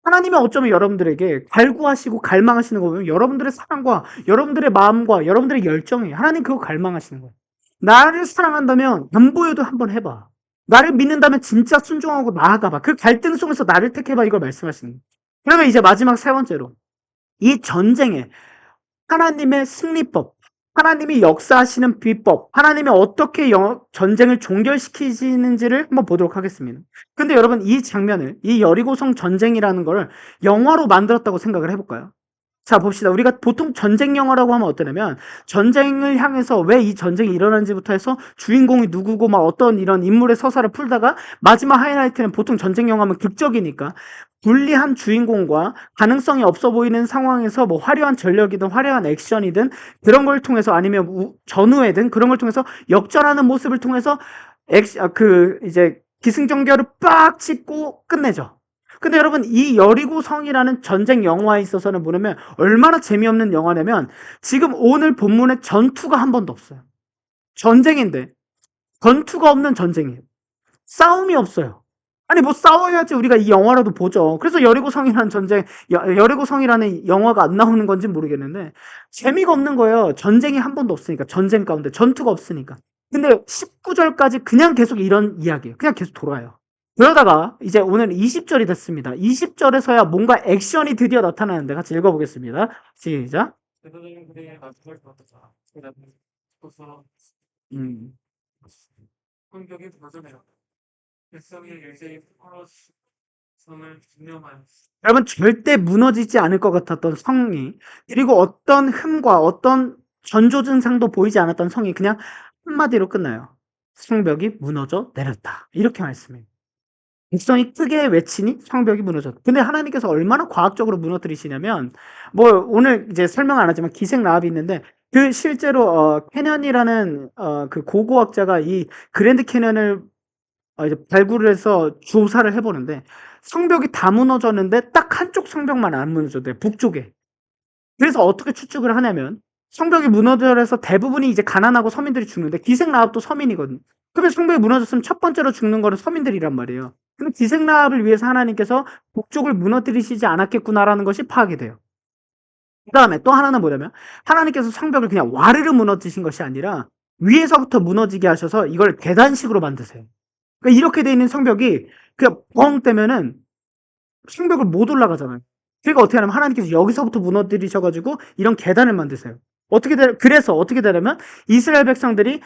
하나님은 어쩌면 여러분들에게 갈구하시고 갈망하시는 거 보면 여러분들의 사랑과 여러분들의 마음과 여러분들의 열정이에요. 하나님 그거 갈망하시는 거예요. 나를 사랑한다면 안 보여도 한번 해봐. 나를 믿는다면 진짜 순종하고 나아가봐. 그 갈등 속에서 나를 택해봐. 이걸 말씀하시는 거예요. 그러면 이제 마지막 세 번째로 이 전쟁에 하나님의 승리법, 하나님이 역사하시는 비법, 하나님이 어떻게 전쟁을 종결시키시는지를 한번 보도록 하겠습니다. 근데 여러분 이 장면을, 이 여리고성 전쟁이라는 걸 영화로 만들었다고 생각을 해볼까요? 자, 봅시다. 우리가 보통 전쟁 영화라고 하면 어떠냐면 전쟁을 향해서 왜 이 전쟁이 일어나는지부터 해서 주인공이 누구고 막 어떤 이런 인물의 서사를 풀다가 마지막 하이라이트는 보통 전쟁 영화면 극적이니까 불리한 주인공과 가능성이 없어 보이는 상황에서 뭐 화려한 전력이든 화려한 액션이든 그런 걸 통해서 아니면 전우회든 그런 걸 통해서 역전하는 모습을 통해서 이제 기승전결을 빡 짚고 끝내죠. 근데 여러분 이 여리고성이라는 전쟁 영화에 있어서는 뭐냐면 얼마나 재미없는 영화냐면 지금 오늘 본문에 전투가 한 번도 없어요. 전쟁인데 전투가 없는 전쟁이에요. 싸움이 없어요. 아니 뭐 싸워야지 우리가 이 영화라도 보죠. 그래서 여리고성이라는 여리고성이라는 영화가 안 나오는 건지 모르겠는데 재미가 없는 거예요. 전쟁이 한 번도 없으니까 전쟁 가운데 전투가 없으니까. 근데 19절까지 그냥 계속 이런 이야기예요. 그냥 계속 돌아요. 그러다가 이제 오늘 20절이 됐습니다. 20절에서야 뭔가 액션이 드디어 나타나는데 같이 읽어보겠습니다. 시작. 제사장은 그에게 말씀을 들었다. 그가 서 음. 공격이 무너져내려 백성이 일제히 포로 성을 증명하였다. 여러분 절대 무너지지 않을 것 같았던 성이 그리고 어떤 흠과 어떤 전조 증상도 보이지 않았던 성이 그냥 한마디로 끝나요. 성벽이 무너져 내렸다. 이렇게 말씀해요. 백성이 크게 외치니 성벽이 무너졌다. 근데 하나님께서 얼마나 과학적으로 무너뜨리시냐면 뭐 오늘 이제 설명 안 하지만 기생 라합이 있는데 그 실제로 캐년이라는 그 고고학자가 이 그랜드 캐년을 이제 발굴을 해서 조사를 해보는데 성벽이 다 무너졌는데 딱 한쪽 성벽만 안 무너졌대요. 북쪽에. 그래서 어떻게 추측을 하냐면 성벽이 무너져서 대부분이 이제 가난하고 서민들이 죽는데 기생라합도 서민이거든요. 그러면 성벽이 무너졌으면 첫 번째로 죽는 거는 서민들이란 말이에요. 근데 기생라합을 위해서 하나님께서 북쪽을 무너뜨리시지 않았겠구나라는 것이 파악이 돼요. 그 다음에 또 하나는 뭐냐면 하나님께서 성벽을 그냥 와르르 무너뜨리신 것이 아니라 위에서부터 무너지게 하셔서 이걸 계단식으로 만드세요. 그러니까 이렇게 돼 있는 성벽이 그냥 뻥 떼면은 성벽을 못 올라가잖아요. 그러니까 어떻게 하냐면 하나님께서 여기서부터 무너뜨리셔가지고 이런 계단을 만드세요. 그래서 어떻게 되냐면 이스라엘 백성들이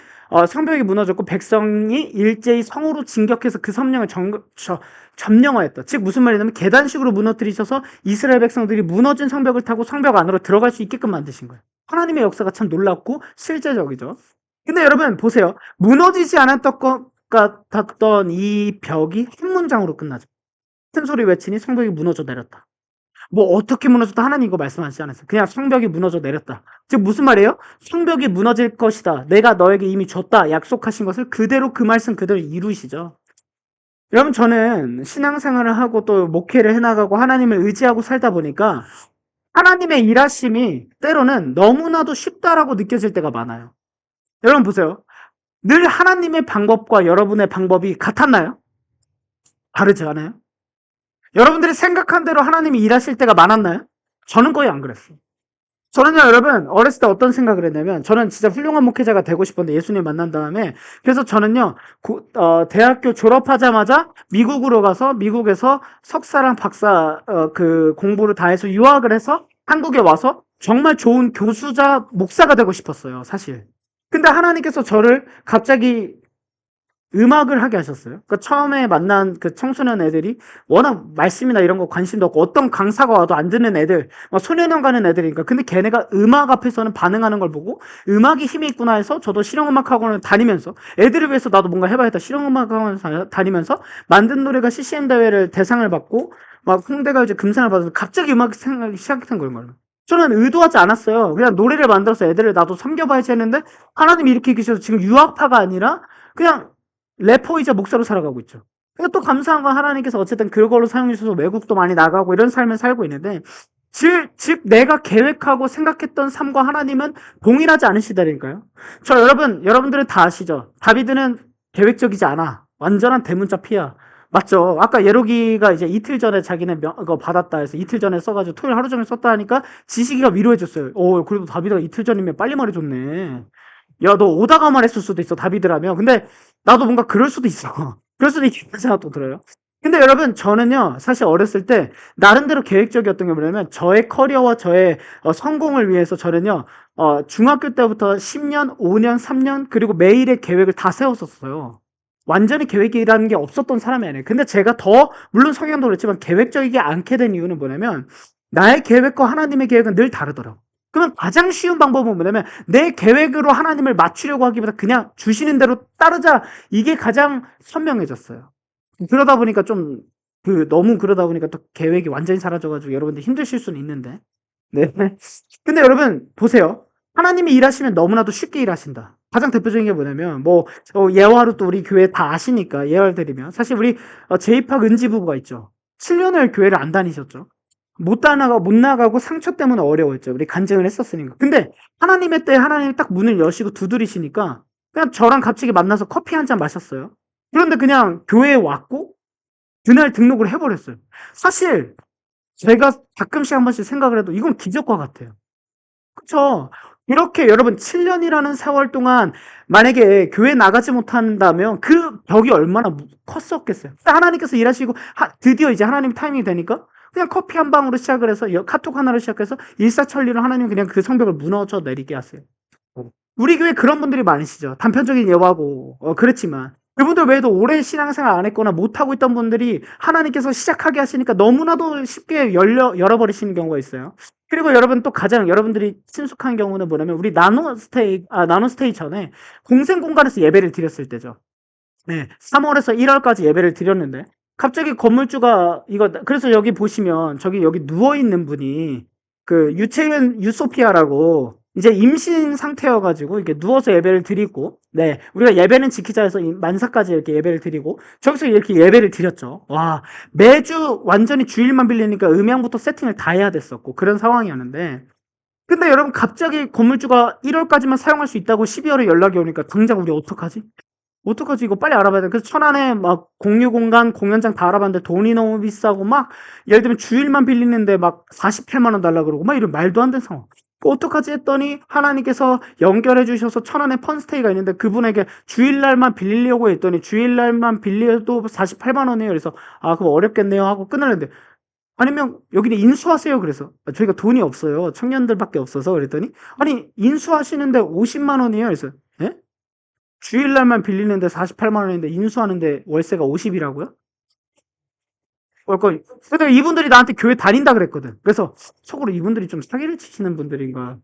성벽이 무너졌고 백성이 일제히 성으로 진격해서 그 성령을 점령하였다. 즉 무슨 말이냐면 계단식으로 무너뜨리셔서 이스라엘 백성들이 무너진 성벽을 타고 성벽 안으로 들어갈 수 있게끔 만드신 거예요. 하나님의 역사가 참 놀랍고 실제적이죠. 근데 여러분 보세요. 무너지지 않았던 것 같았던 이 벽이 한 문장으로 끝나죠. 큰 소리 외치니 성벽이 무너져 내렸다. 뭐 어떻게 무너졌다 하나님 이거 말씀하시지 않았어요. 그냥 성벽이 무너져 내렸다. 즉 무슨 말이에요? 성벽이 무너질 것이다. 내가 너에게 이미 줬다. 약속하신 것을 그대로 그 말씀 그대로 이루시죠. 여러분 저는 신앙생활을 하고 또 목회를 해나가고 하나님을 의지하고 살다 보니까 하나님의 일하심이 때로는 너무나도 쉽다라고 느껴질 때가 많아요. 여러분 보세요. 늘 하나님의 방법과 여러분의 방법이 같았나요? 다르지 않아요? 여러분들이 생각한 대로 하나님이 일하실 때가 많았나요? 저는 거의 안 그랬어요. 저는요, 여러분, 어렸을 때 어떤 생각을 했냐면, 저는 진짜 훌륭한 목회자가 되고 싶었는데, 예수님 만난 다음에, 그래서 저는요, 대학교 졸업하자마자 미국으로 가서, 미국에서 석사랑 박사, 공부를 다 해서 유학을 해서 한국에 와서 정말 좋은 교수자, 목사가 되고 싶었어요, 사실. 근데 하나님께서 저를 갑자기 음악을 하게 하셨어요. 그러니까 처음에 만난 그 청소년 애들이 워낙 말씀이나 이런 거 관심도 없고 어떤 강사가 와도 안 듣는 애들, 막 소년원 가는 애들이니까. 근데 걔네가 음악 앞에서는 반응하는 걸 보고 음악이 힘이 있구나 해서 저도 실용음악 학원을 다니면서 애들을 위해서 나도 뭔가 해봐야겠다. 실용음악 학원을 다니면서 만든 노래가 CCM 대회를 대상을 받고 막 홍대가요제 금상을 받아서 갑자기 음악 생각이 시작했던 거예요. 저는 의도하지 않았어요. 그냥 노래를 만들어서 애들을 나도 섬겨봐야지 했는데 하나님이 이렇게 계셔서 지금 유학파가 아니라 그냥 래퍼이자 목사로 살아가고 있죠. 그러니까 또 감사한 건 하나님께서 어쨌든 그걸로 사용해 주셔서 외국도 많이 나가고 이런 삶을 살고 있는데 즉 내가 계획하고 생각했던 삶과 하나님은 동일하지 않으시다니까요. 여러분들은 다 아시죠? 다비드는 계획적이지 않아. 완전한 대문자 피야. 맞죠? 아까 예로기가 이제 이틀 전에 자기네 이거 받았다 해서 이틀 전에 써가지고 토요일 하루 종일 썼다 하니까 지식이가 위로해줬어요. 그래도 다비드가 이틀 전이면 빨리 말해줬네. 야, 너 오다가 말했을 수도 있어, 다비드라면. 근데 나도 뭔가 그럴 수도 있어. 그럴 수도 있겠다 생각도 들어요. 근데 여러분, 저는요, 사실 어렸을 때, 나름대로 계획적이었던 게 뭐냐면, 저의 커리어와 저의 성공을 위해서 저는요, 중학교 때부터 10년, 5년, 3년, 그리고 매일의 계획을 다 세웠었어요. 완전히 계획이라는 게 없었던 사람이 아니에요. 근데 제가 물론 성향도 그렇지만 계획적이지 않게 된 이유는 뭐냐면, 나의 계획과 하나님의 계획은 늘 다르더라고. 그러면 가장 쉬운 방법은 뭐냐면 내 계획으로 하나님을 맞추려고 하기보다 그냥 주시는 대로 따르자. 이게 가장 선명해졌어요. 그러다 보니까 너무 그러다 보니까 또 계획이 완전히 사라져가지고 여러분들 힘드실 수는 있는데. 네. 근데 여러분 보세요. 하나님이 일하시면 너무나도 쉽게 일하신다. 가장 대표적인 게 뭐냐면 예화로 또 우리 교회 다 아시니까 예화를 드리면 사실 우리 제이팍 은지 부부가 있죠. 7년을 교회를 안 다니셨죠. 못 나가고 상처 때문에 어려웠죠. 우리 간증을 했었으니까. 근데 하나님의 때에 하나님이 딱 문을 여시고 두드리시니까 그냥 저랑 갑자기 만나서 커피 한 잔 마셨어요. 그런데 그냥 교회에 왔고 그날 등록을 해버렸어요. 사실 제가 가끔씩 한 번씩 생각을 해도 이건 기적과 같아요. 그쵸? 이렇게 여러분 7년이라는 세월 동안 만약에 교회 나가지 못한다면 그 벽이 얼마나 컸었겠어요. 하나님께서 일하시고 드디어 이제 하나님 타이밍이 되니까 그냥 커피 한 방으로 시작을 해서 카톡 하나로 시작해서 일사천리로 하나님 그냥 그 성벽을 무너져 내리게 하세요. 우리 교회 그런 분들이 많으시죠. 단편적인 예화고 그렇지만 그분들 외에도 오랜 신앙생활 안 했거나 못하고 있던 분들이 하나님께서 시작하게 하시니까 너무나도 쉽게 열어버리시는 경우가 있어요. 그리고 여러분 또 가장 여러분들이 친숙한 경우는 뭐냐면 우리 나노스테이 전에 공생 공간에서 예배를 드렸을 때죠. 네, 3월에서 1월까지 예배를 드렸는데 갑자기 건물주가 그래서 여기 보시면 여기 누워 있는 분이 그 유채윤 유소피아라고 이제 임신 상태여가지고 이렇게 누워서 예배를 드리고 네 우리가 예배는 지키자 해서 만사까지 이렇게 예배를 드리고 저기서 이렇게 예배를 드렸죠. 와 매주 완전히 주일만 빌리니까 음향부터 세팅을 다 해야 됐었고 그런 상황이었는데 근데 여러분 갑자기 건물주가 1월까지만 사용할 수 있다고 12월에 연락이 오니까 당장 우리 어떡하지? 어떡하지? 이거 빨리 알아봐야 돼. 그래서 천안에 막 공유 공간, 공연장 다 알아봤는데 돈이 너무 비싸고 막 예를 들면 주일만 빌리는데 막 48만 원 달라 그러고 막 이런 말도 안 되는 상황. 어떡하지 했더니 하나님께서 연결해 주셔서 천안에 펀스테이가 있는데 그분에게 주일날만 빌리려고 했더니 주일날만 빌려도 48만 원이에요. 그래서 그럼 어렵겠네요 하고 끊었는데 아니면 여기는 인수하세요. 그래서 저희가 돈이 없어요. 청년들밖에 없어서 그랬더니 아니 인수하시는데 50만 원이에요. 그래서 예? 주일날만 빌리는데 48만 원인데 인수하는데 월세가 50이라고요? 그러니까 근데 이분들이 나한테 교회 다닌다 그랬거든. 그래서 속으로 이분들이 좀 사기를 치시는 분들인가.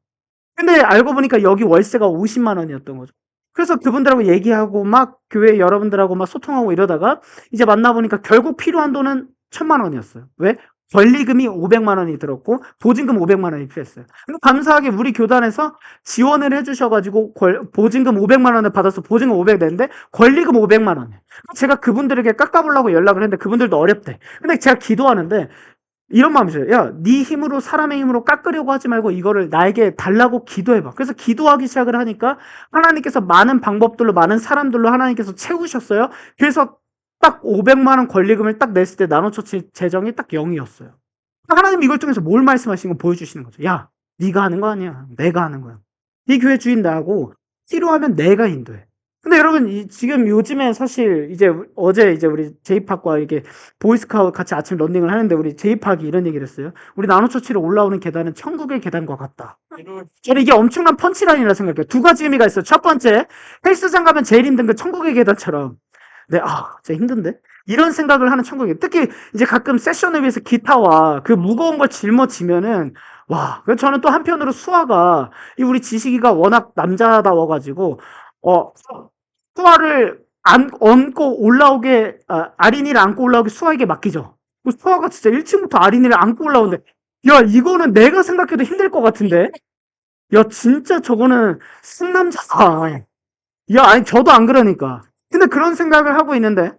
근데 알고 보니까 여기 월세가 50만 원이었던 거죠. 그래서 그분들하고 얘기하고 막 교회 여러분들하고 막 소통하고 이러다가 이제 만나보니까 결국 필요한 돈은 1,000만 원이었어요. 왜? 권리금이 500만 원이 들었고 보증금 500만 원이 필요했어요. 근데 감사하게 우리 교단에서 지원을 해주셔가지고 보증금 500만 원을 받아서 보증금 500 냈는데 권리금 500만 원. 제가 그분들에게 깎아보려고 연락을 했는데 그분들도 어렵대. 근데 제가 기도하는데 이런 마음이죠. 야, 네 힘으로 사람의 힘으로 깎으려고 하지 말고 이거를 나에게 달라고 기도해봐. 그래서 기도하기 시작을 하니까 하나님께서 많은 방법들로 많은 사람들로 하나님께서 채우셨어요. 그래서 딱 500만 원 권리금을 딱 냈을 때 나노처치 재정이 딱 0이었어요. 하나님 이걸 통해서 뭘 말씀하시는 거 보여주시는 거죠. 야, 네가 하는 거 아니야. 내가 하는 거야. 이 교회 주인 나하고 필요하면 내가 인도해. 근데 여러분 지금 요즘에 사실 이제 어제 이제 우리 제이팍과 이렇게 보이스카우트 같이 아침 런닝을 하는데 우리 제이팍이 이런 얘기를 했어요. 우리 나노처치로 올라오는 계단은 천국의 계단과 같다. 저는 이게 엄청난 펀치라인이라 생각해요. 두 가지 의미가 있어요. 첫 번째, 헬스장 가면 제일 힘든 그 천국의 계단처럼. 네, 진짜 힘든데? 이런 생각을 하는 천국이에요. 특히 이제 가끔 세션을 위해서 기타와 그 무거운 걸 짊어지면은 와, 그래서 저는 또 한편으로 수아가 이 우리 지식이가 워낙 남자다워가지고 수아를 안고 올라오게 아린이를 안고 올라오게 수아에게 맡기죠. 그 수아가 진짜 1층부터 아린이를 안고 올라오는데 야 이거는 내가 생각해도 힘들 것 같은데 야 진짜 저거는 승남자다. 야 아니 저도 안 그러니까. 근데 그런 생각을 하고 있는데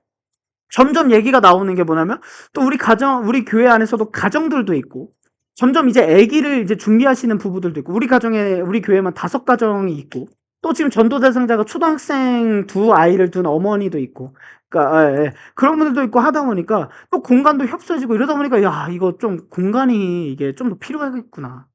점점 얘기가 나오는 게 뭐냐면 또 우리 가정, 우리 교회 안에서도 가정들도 있고 점점 이제 아기를 이제 준비하시는 부부들도 있고 우리 가정에 우리 교회만 5가정이 있고 또 지금 전도 대상자가 초등학생 2아이를 둔 어머니도 있고 그러니까 그런 분들도 있고 하다 보니까 또 공간도 협소해지고 이러다 보니까 야 이거 좀 공간이 이게 좀 더 필요하겠구나.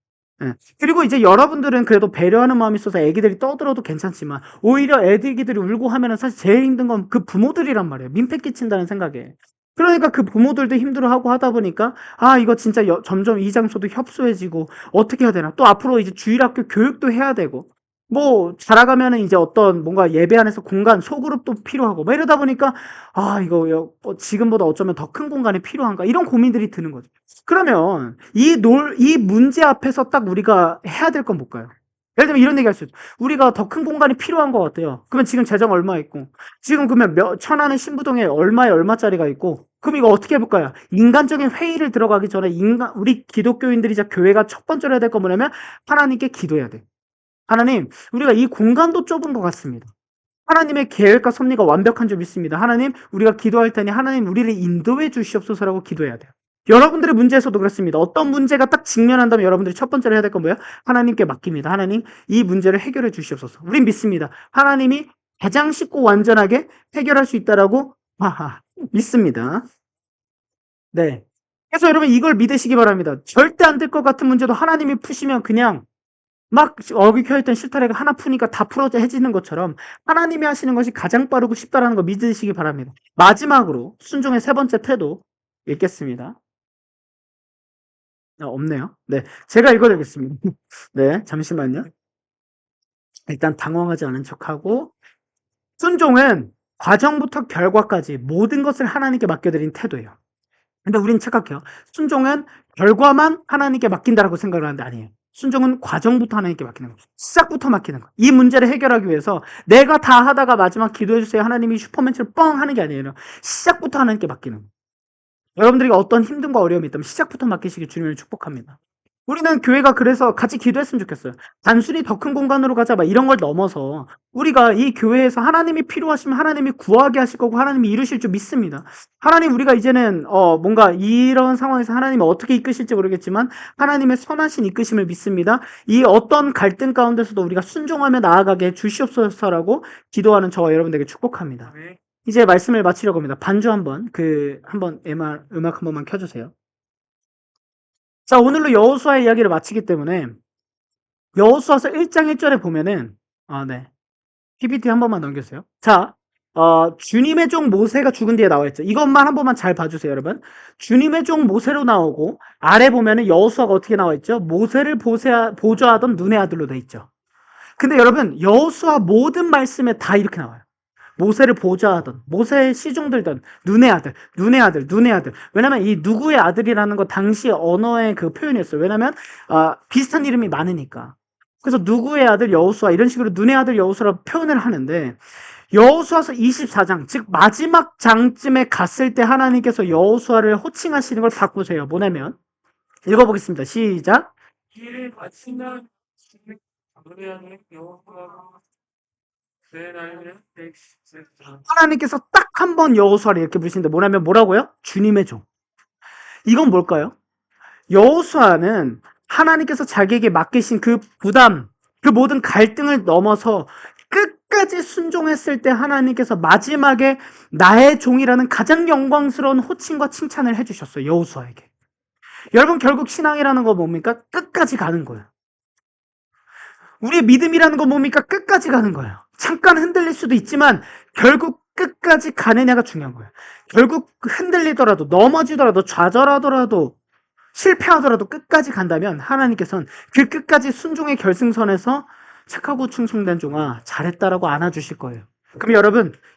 예. 그리고 이제 여러분들은 그래도 배려하는 마음이 있어서 애기들이 떠들어도 괜찮지만 오히려 애기들이 울고 하면은 사실 제일 힘든 건 그 부모들이란 말이에요. 민폐 끼친다는 생각에. 그러니까 그 부모들도 힘들어하고 하다 보니까 이거 진짜 점점 이 장소도 협소해지고 어떻게 해야 되나. 또 앞으로 이제 주일학교 교육도 해야 되고 뭐 자라가면은 이제 어떤 뭔가 예배 안에서 공간 소그룹도 필요하고 뭐 이러다 보니까 이거 지금보다 어쩌면 더 큰 공간이 필요한가 이런 고민들이 드는 거죠. 그러면 이 문제 앞에서 딱 우리가 해야 될 건 뭘까요? 예를 들면 이런 얘기 할 수 있죠. 우리가 더 큰 공간이 필요한 것 같아요. 그러면 지금 재정 얼마 있고, 지금 그러면 천안의 신부동에 얼마에 얼마짜리가 있고, 그럼 이거 어떻게 해볼까요? 인간적인 회의를 들어가기 전에 우리 기독교인들이자 교회가 첫 번째로 해야 될 건 뭐냐면 하나님께 기도해야 돼. 하나님, 우리가 이 공간도 좁은 것 같습니다. 하나님의 계획과 섭리가 완벽한 줄 믿습니다. 하나님, 우리가 기도할 테니 하나님 우리를 인도해 주시옵소서라고 기도해야 돼요. 여러분들의 문제에서도 그렇습니다. 어떤 문제가 딱 직면한다면 여러분들이 첫 번째로 해야 될 건 뭐예요? 하나님께 맡깁니다. 하나님, 이 문제를 해결해 주시옵소서. 우린 믿습니다. 하나님이 가장 쉽고 완전하게 해결할 수 있다라고 믿습니다. 네. 그래서 여러분 이걸 믿으시기 바랍니다. 절대 안 될 것 같은 문제도 하나님이 푸시면 그냥 막 얽혀있던 실타래가 하나 푸니까 다 풀어져지는 것처럼 하나님이 하시는 것이 가장 빠르고 쉽다라는 거 믿으시기 바랍니다. 마지막으로 순종의 세 번째 태도 읽겠습니다. 없네요. 네, 제가 읽어드리겠습니다. 네, 잠시만요. 일단 당황하지 않은 척하고 순종은 과정부터 결과까지 모든 것을 하나님께 맡겨드린 태도예요. 근데 우린 착각해요. 순종은 결과만 하나님께 맡긴다라고 생각을 하는데 아니에요. 순종은 과정부터 하나님께 맡기는 거예요. 시작부터 맡기는 거예요. 이 문제를 해결하기 위해서 내가 다 하다가 마지막 기도해주세요. 하나님이 슈퍼맨처럼 뻥 하는 게 아니에요. 시작부터 하나님께 맡기는 거예요. 여러분들이 어떤 힘듦과 어려움이 있다면 시작부터 맡기시길 주님을 축복합니다. 우리는 교회가 그래서 같이 기도했으면 좋겠어요. 단순히 더 큰 공간으로 가자 막 이런 걸 넘어서 우리가 이 교회에서 하나님이 필요하시면 하나님이 구하게 하실 거고 하나님이 이루실 줄 믿습니다. 하나님 우리가 이제는 뭔가 이런 상황에서 하나님이 어떻게 이끄실지 모르겠지만 하나님의 선하신 이끄심을 믿습니다. 이 어떤 갈등 가운데서도 우리가 순종하며 나아가게 주시옵소서라고 기도하는 저와 여러분들에게 축복합니다. 이제 말씀을 마치려고 합니다. 반주 한번 음악 한 번만 켜주세요. 자, 오늘로 여호수아의 이야기를 마치기 때문에 여호수아서 1장 1절에 보면은 네. PPT 한 번만 넘겨주세요. 자, 주님의 종 모세가 죽은 뒤에 나와 있죠. 이것만 한 번만 잘 봐주세요, 여러분. 주님의 종 모세로 나오고 아래 보면은 여호수아가 어떻게 나와 있죠? 모세를 보좌하던 눈의 아들로 돼 있죠. 근데 여러분 여호수아 모든 말씀에 다 이렇게 나와요. 모세를 보좌하던, 모세의 시중 들던 눈의 아들, 눈의 아들, 눈의 아들. 왜냐면 이 누구의 아들이라는 거 당시 언어의 그 표현이었어요. 왜냐면 비슷한 이름이 많으니까. 그래서 누구의 아들 여호수아 이런 식으로 눈의 아들 여호수아라고 표현을 하는데 여호수아서 24장, 즉 마지막 장쯤에 갔을 때 하나님께서 여호수아를 호칭하시는 걸 바꾸세요. 뭐냐면 읽어보겠습니다. 시작. 길을 마치면 주님 노래하는 여호와가 내 날을 백시했다. 하나님께서 딱 한 번 여호수아를 이렇게 부르시는데 뭐냐면 뭐라고요? 주님의 종. 이건 뭘까요? 여호수아는 하나님께서 자기에게 맡기신 그 부담, 그 모든 갈등을 넘어서 끝까지 순종했을 때 하나님께서 마지막에 나의 종이라는 가장 영광스러운 호칭과 칭찬을 해주셨어요. 여호수아에게. 여러분 결국 신앙이라는 거 뭡니까? 끝까지 가는 거예요. 우리의 믿음이라는 건 뭡니까? 끝까지 가는 거예요. 잠깐 흔들릴 수도 있지만 결국 끝까지 가느냐가 중요한 거예요. 결국 흔들리더라도 넘어지더라도 좌절하더라도 실패하더라도 끝까지 간다면 하나님께서는 그 끝까지 순종의 결승선에서 착하고 충성된 종아 잘했다라고 안아주실 거예요. 그럼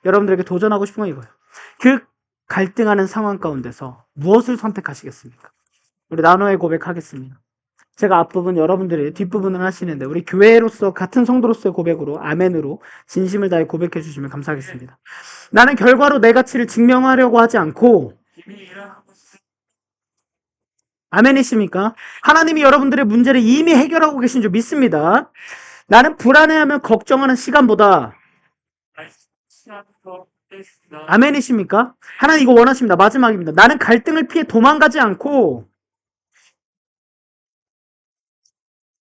여러분들에게 도전하고 싶은 건 이거예요. 그 갈등하는 상황 가운데서 무엇을 선택하시겠습니까? 우리 나눠의 고백하겠습니다. 제가 앞부분 여러분들이 뒷부분을 하시는데 우리 교회로서 같은 성도로서의 고백으로 아멘으로 진심을 다해 고백해 주시면 감사하겠습니다. 나는 결과로 내 가치를 증명하려고 하지 않고 이미 일하고 있어. 아멘이십니까? 하나님이 여러분들의 문제를 이미 해결하고 계신 줄 믿습니다. 나는 불안해하며 걱정하는 시간보다 시작부터 했다. 아멘이십니까? 하나님 이거 원하십니다. 마지막입니다. 나는 갈등을 피해 도망가지 않고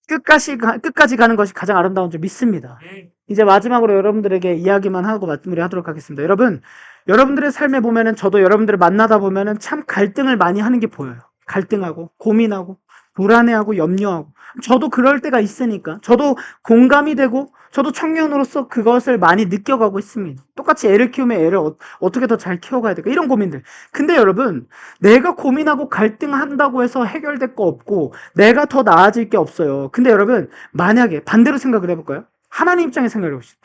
끝까지 가는 것이 가장 아름다운 줄 믿습니다. 네. 이제 마지막으로 여러분들에게 이야기만 하고 마무리하도록 하겠습니다. 여러분들의 삶에 보면은 저도 여러분들을 만나다 보면은 참 갈등을 많이 하는 게 보여요. 갈등하고 고민하고 불안해하고 염려하고 저도 그럴 때가 있으니까 저도 공감이 되고 저도 청년으로서 그것을 많이 느껴가고 있습니다. 똑같이 애를 키우면 애를 어떻게 더 잘 키워가야 될까 이런 고민들. 근데 여러분 내가 고민하고 갈등한다고 해서 해결될 거 없고 내가 더 나아질 게 없어요. 근데 여러분 만약에 반대로 생각을 해볼까요? 하나님 입장에 생각해 보시죠.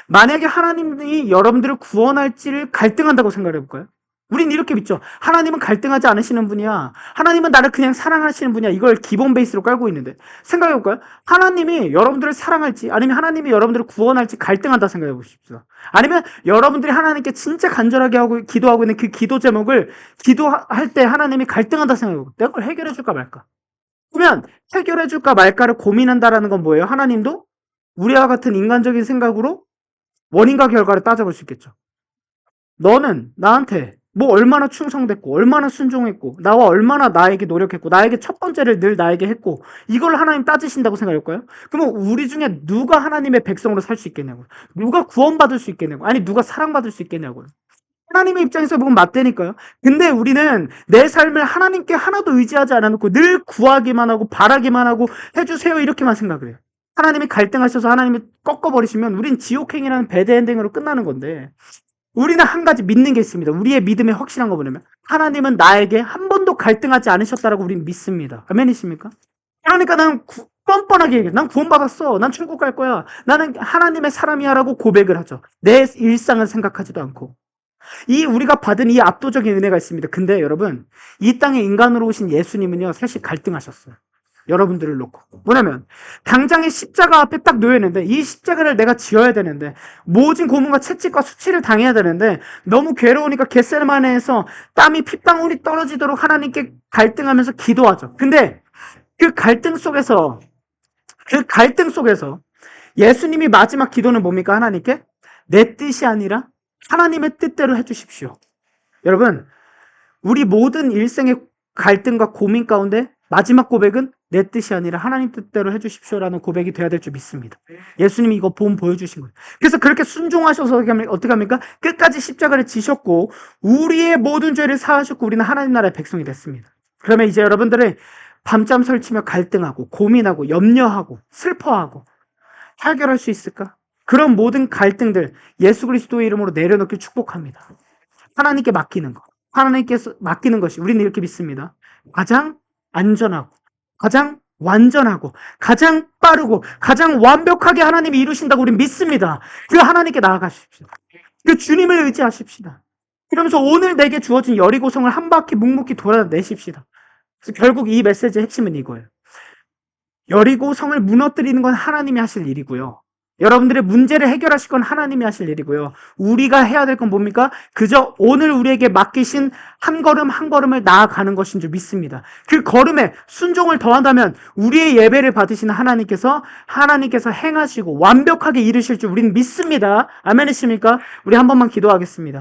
만약에 하나님이 여러분들을 구원할지를 갈등한다고 생각해 볼까요? 우린 이렇게 믿죠. 하나님은 갈등하지 않으시는 분이야. 하나님은 나를 그냥 사랑하시는 분이야. 이걸 기본 베이스로 깔고 있는데 생각해 볼까요? 하나님이 여러분들을 사랑할지 아니면 하나님이 여러분들을 구원할지 갈등한다 생각해 보십시오. 아니면 여러분들이 하나님께 진짜 간절하게 하고 기도하고 있는 그 기도 제목을 기도할 때 하나님이 갈등한다 생각해 볼까요? 내가 그걸 해결해 줄까 말까? 그러면 해결해 줄까 말까를 고민한다라는 건 뭐예요? 하나님도 우리와 같은 인간적인 생각으로 원인과 결과를 따져볼 수 있겠죠. 너는 나한테 뭐 얼마나 충성됐고 얼마나 순종했고 나와 얼마나 나에게 노력했고 나에게 첫 번째를 늘 나에게 했고 이걸 하나님 따지신다고 생각할까요? 그러면 우리 중에 누가 하나님의 백성으로 살 수 있겠냐고요. 누가 구원받을 수 있겠냐고요. 아니 누가 사랑받을 수 있겠냐고요. 하나님의 입장에서 보면 맞다니까요. 근데 우리는 내 삶을 하나님께 하나도 의지하지 않아놓고 늘 구하기만 하고 바라기만 하고 해주세요 이렇게만 생각을 해요. 하나님이 갈등하셔서 하나님이 꺾어버리시면 우린 지옥행이라는 배드엔딩으로 끝나는 건데 우리는 한 가지 믿는 게 있습니다. 우리의 믿음에 확실한 거 뭐냐면 하나님은 나에게 한 번도 갈등하지 않으셨다라고 우리는 믿습니다. 아멘이십니까? 그러니까 나는 뻔뻔하게 얘기해. 난 구원받았어. 난 천국 갈 거야. 나는 하나님의 사람이야 라고 고백을 하죠. 내 일상은 생각하지도 않고. 우리가 받은 이 압도적인 은혜가 있습니다. 근데 여러분 이 땅에 인간으로 오신 예수님은요 사실 갈등하셨어요. 여러분들을 놓고 뭐냐면 당장에 십자가 앞에 딱 놓여있는데 이 십자가를 내가 지어야 되는데 모진 고문과 채찍과 수치를 당해야 되는데 너무 괴로우니까 겟세마네에서 땀이 핏방울이 떨어지도록 하나님께 갈등하면서 기도하죠. 근데 그 갈등 속에서 예수님이 마지막 기도는 뭡니까? 하나님께 내 뜻이 아니라 하나님의 뜻대로 해주십시오. 여러분 우리 모든 일생의 갈등과 고민 가운데 마지막 고백은 내 뜻이 아니라 하나님 뜻대로 해주십시오라는 고백이 돼야 될 줄 믿습니다. 예수님이 이거 보여주신 거예요. 그래서 그렇게 순종하셔서 어떻게 합니까? 끝까지 십자가를 지셨고 우리의 모든 죄를 사하셨고 우리는 하나님 나라의 백성이 됐습니다. 그러면 이제 여러분들의 밤잠 설치며 갈등하고 고민하고 염려하고 슬퍼하고 해결할 수 있을까? 그런 모든 갈등들 예수 그리스도의 이름으로 내려놓길 축복합니다. 하나님께 맡기는 것. 하나님께서 맡기는 것이 우리는 이렇게 믿습니다. 가장 안전하고 가장 완전하고 가장 빠르고 가장 완벽하게 하나님이 이루신다고 우리는 믿습니다. 그 하나님께 나아가십시오. 그 주님을 의지하십시다. 그러면서 오늘 내게 주어진 여리고성을 한 바퀴 묵묵히 돌아내십시다. 그래서 결국 이 메시지의 핵심은 이거예요. 여리고성을 무너뜨리는 건 하나님이 하실 일이고요. 여러분들의 문제를 해결하실 건 하나님이 하실 일이고요. 우리가 해야 될 건 뭡니까? 그저 오늘 우리에게 맡기신 한 걸음 한 걸음을 나아가는 것인 줄 믿습니다. 그 걸음에 순종을 더한다면 우리의 예배를 받으시는 하나님께서 행하시고 완벽하게 이루실 줄 우리는 믿습니다. 아멘이십니까? 우리 한 번만 기도하겠습니다.